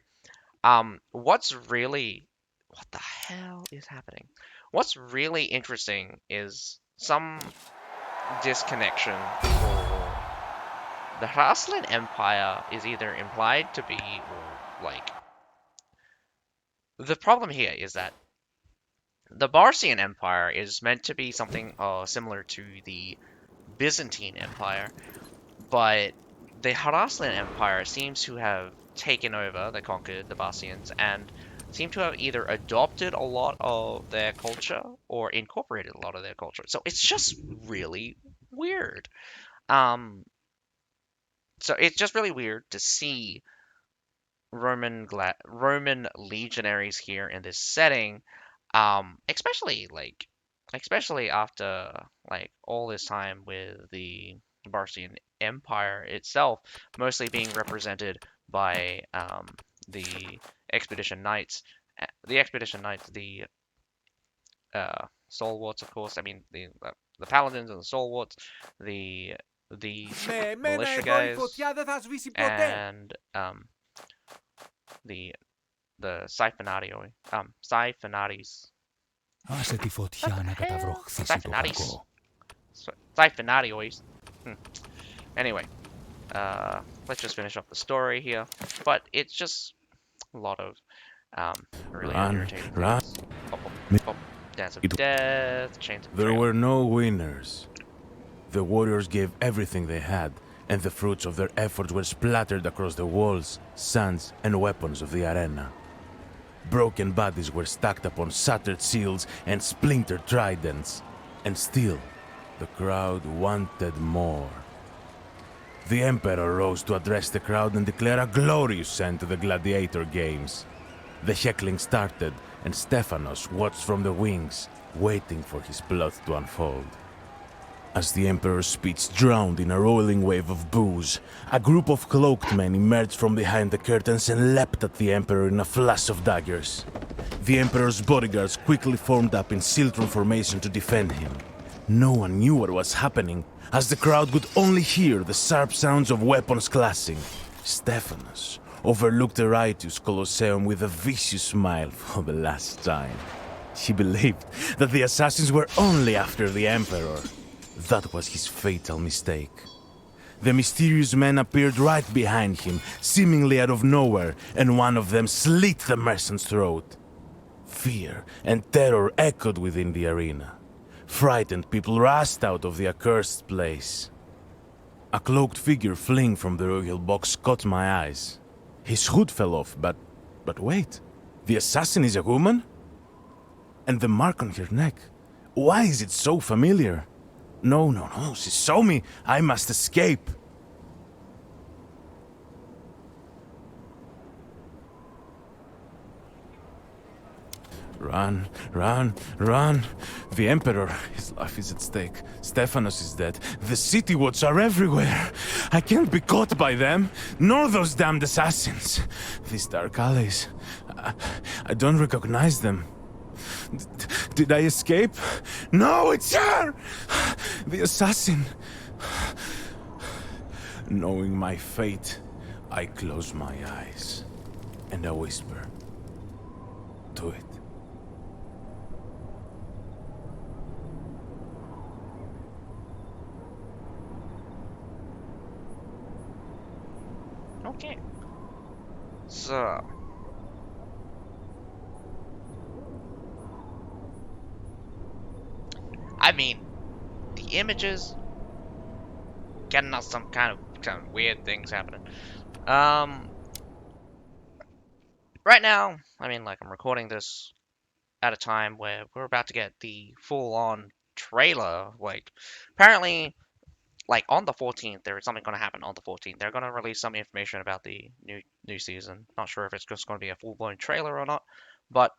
what the hell is happening? What's really interesting is disconnection for the Harslan Empire is either implied to be, or like, the problem here is that the Barcian Empire is meant to be something similar to the Byzantine Empire, but the Harslan Empire seems to have taken over, they conquered the Barcians, and seem to have either adopted a lot of their culture or incorporated a lot of their culture. So it's just really weird. Um, so it's just really weird to see Roman legionaries here in this setting, especially especially after like all this time with the Barcian Empire itself, mostly being represented by the Expedition Knights, the stalwarts, of course. I mean the paladins and the stalwarts, the Με εμένα militia εδώ η guys, φωτιά δεν θα σβήσει ποτέ. and the Siphonatioi, Siphonatis. Άσε τη φωτιά να καταβροχθήσει το Siphonatis. κακό. Siphonatiois. Anyway, let's just finish off the story here. But it's just a lot of really irritating things. Dance of Death, Chains of There Betrayal. were no winners. The warriors gave everything they had, and the fruits of their efforts were splattered across the walls, sands, and weapons of the arena. Broken bodies were stacked upon shattered shields and splintered tridents, and still, the crowd wanted more. The Emperor rose to address the crowd and declare a glorious end to the gladiator games. The heckling started, and Stephanos watched from the wings, waiting for his plot to unfold. As the Emperor's speech drowned in a rolling wave of boos, a group of cloaked men emerged from behind the curtains and leapt at the Emperor in a flash of daggers. The Emperor's bodyguards quickly formed up in Siltron formation to defend him. No one knew what was happening, as the crowd could only hear the sharp sounds of weapons clashing. Stephanos overlooked the riotous Colosseum with a vicious smile for the last time. He believed that the assassins were only after the Emperor. That was his fatal mistake. The mysterious men appeared right behind him, seemingly out of nowhere, and one of them slit the merchant's throat. Fear and terror echoed within the arena. Frightened people rushed out of the accursed place. A cloaked figure fleeing from the royal box caught my eyes. His hood fell off, but wait. The assassin is a woman? And the mark on her neck. Why is it so familiar? No, she saw me. I must escape. Run, run, run. The Emperor, his life is at stake. Stephanos is dead. The city watch are everywhere. I can't be caught by them, nor those damned assassins. These dark alleys, I don't recognize them. Did I escape? No, it's her! The assassin. Knowing my fate, I close my eyes, and I whisper, do it. Okay. So. I mean, the images getting us some kind of weird things happening. Right now, I mean, like I'm recording this at a time where we're about to get the full-on trailer. Like, apparently, like on the 14th, there is something going to happen on the 14th. They're going to release some information about the new season. Not sure if it's just going to be a full-blown trailer or not, but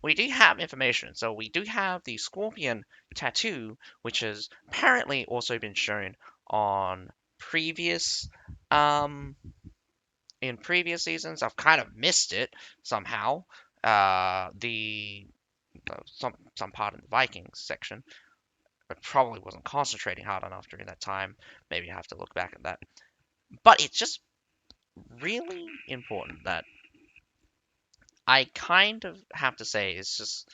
we do have information. So we do have the Scorpion tattoo, which has apparently also been shown on previous in previous seasons. I've kind of missed it somehow. The some part in the Vikings section. I probably wasn't concentrating hard enough during that time. Maybe I have to look back at that. But it's just really important that I kind of have to say it's just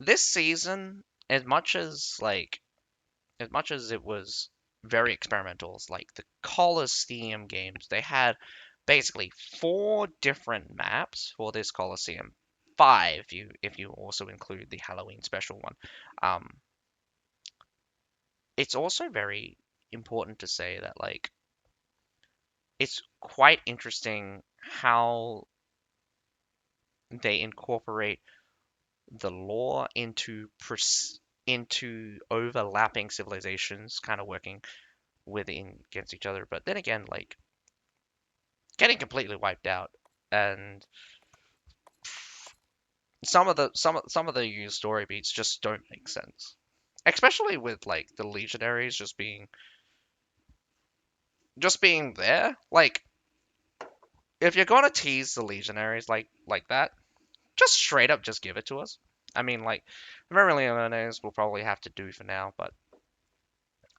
this season as much as like as much as it was very experimental, like the Colosseum games, they had basically four different maps for this Colosseum. Five, if you also include the Halloween special one. Um, it's also very important to say that like it's quite interesting how they incorporate the lore into overlapping civilizations, kind of working within against each other. But then again, like getting completely wiped out, and some of the used story beats just don't make sense. Especially with like the legionaries just being there. Like if you're gonna tease the legionaries like that, just straight up just give it to us. I mean, like the Merleones we'll probably have to do for now, but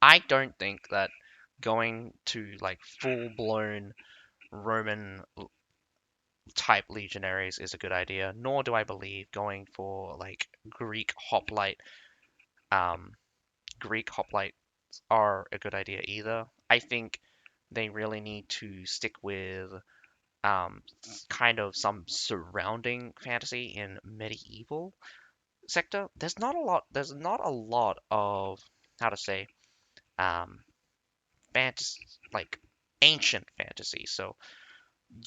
I don't think that going to like full blown Roman type legionaries is a good idea. Nor do I believe going for like um, Greek hoplites are a good idea either. I think they really need to stick with um, kind of some surrounding fantasy in medieval sector. There's not a lot. There's not a lot of how to say um, fantasy like ancient fantasy. So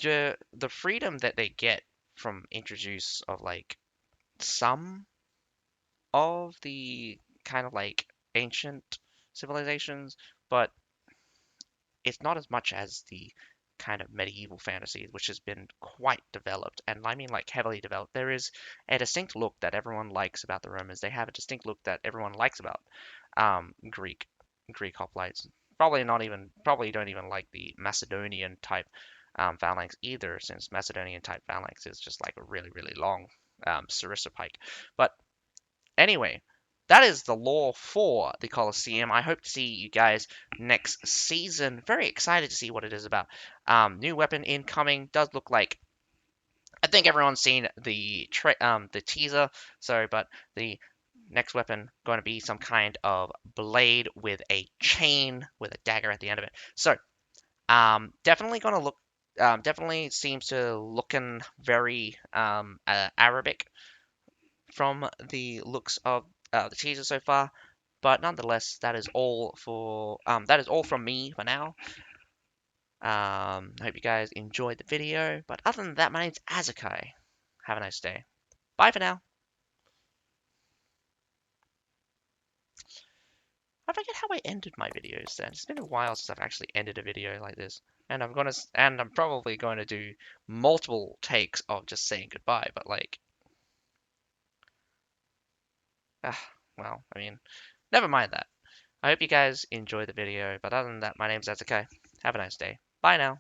the freedom that they get from introduce of like some of the kind of like ancient civilizations, but it's not as much as the kind of medieval fantasy, which has been quite developed. And I mean, like, heavily developed. There is a distinct look that everyone likes about the Romans. They have a distinct look that everyone likes about Greek hoplites. Probably don't even like the Macedonian type phalanx either, since Macedonian type phalanx is just like a really, really long sarissa pike. But anyway, that is the lore for the Colosseum. I hope to see you guys next season. Very excited to see what it is about. New weapon incoming. Does look like I think everyone's seen the teaser. Sorry, but the next weapon going to be some kind of blade with a chain with a dagger at the end of it. So definitely going to look. Definitely seems to looking very Arabic from the looks of the teaser so far. But nonetheless, that is all from me for now. I hope you guys enjoyed the video. But other than that, my name's Azzakye. Have a nice day. Bye for now. I forget how I ended my videos then. It's been a while since I've actually ended a video like this. And I'm probably going to do multiple takes of just saying goodbye, but like, well, I mean, never mind that. I hope you guys enjoyed the video, but other than that, my name's Azzakye. Have a nice day. Bye now.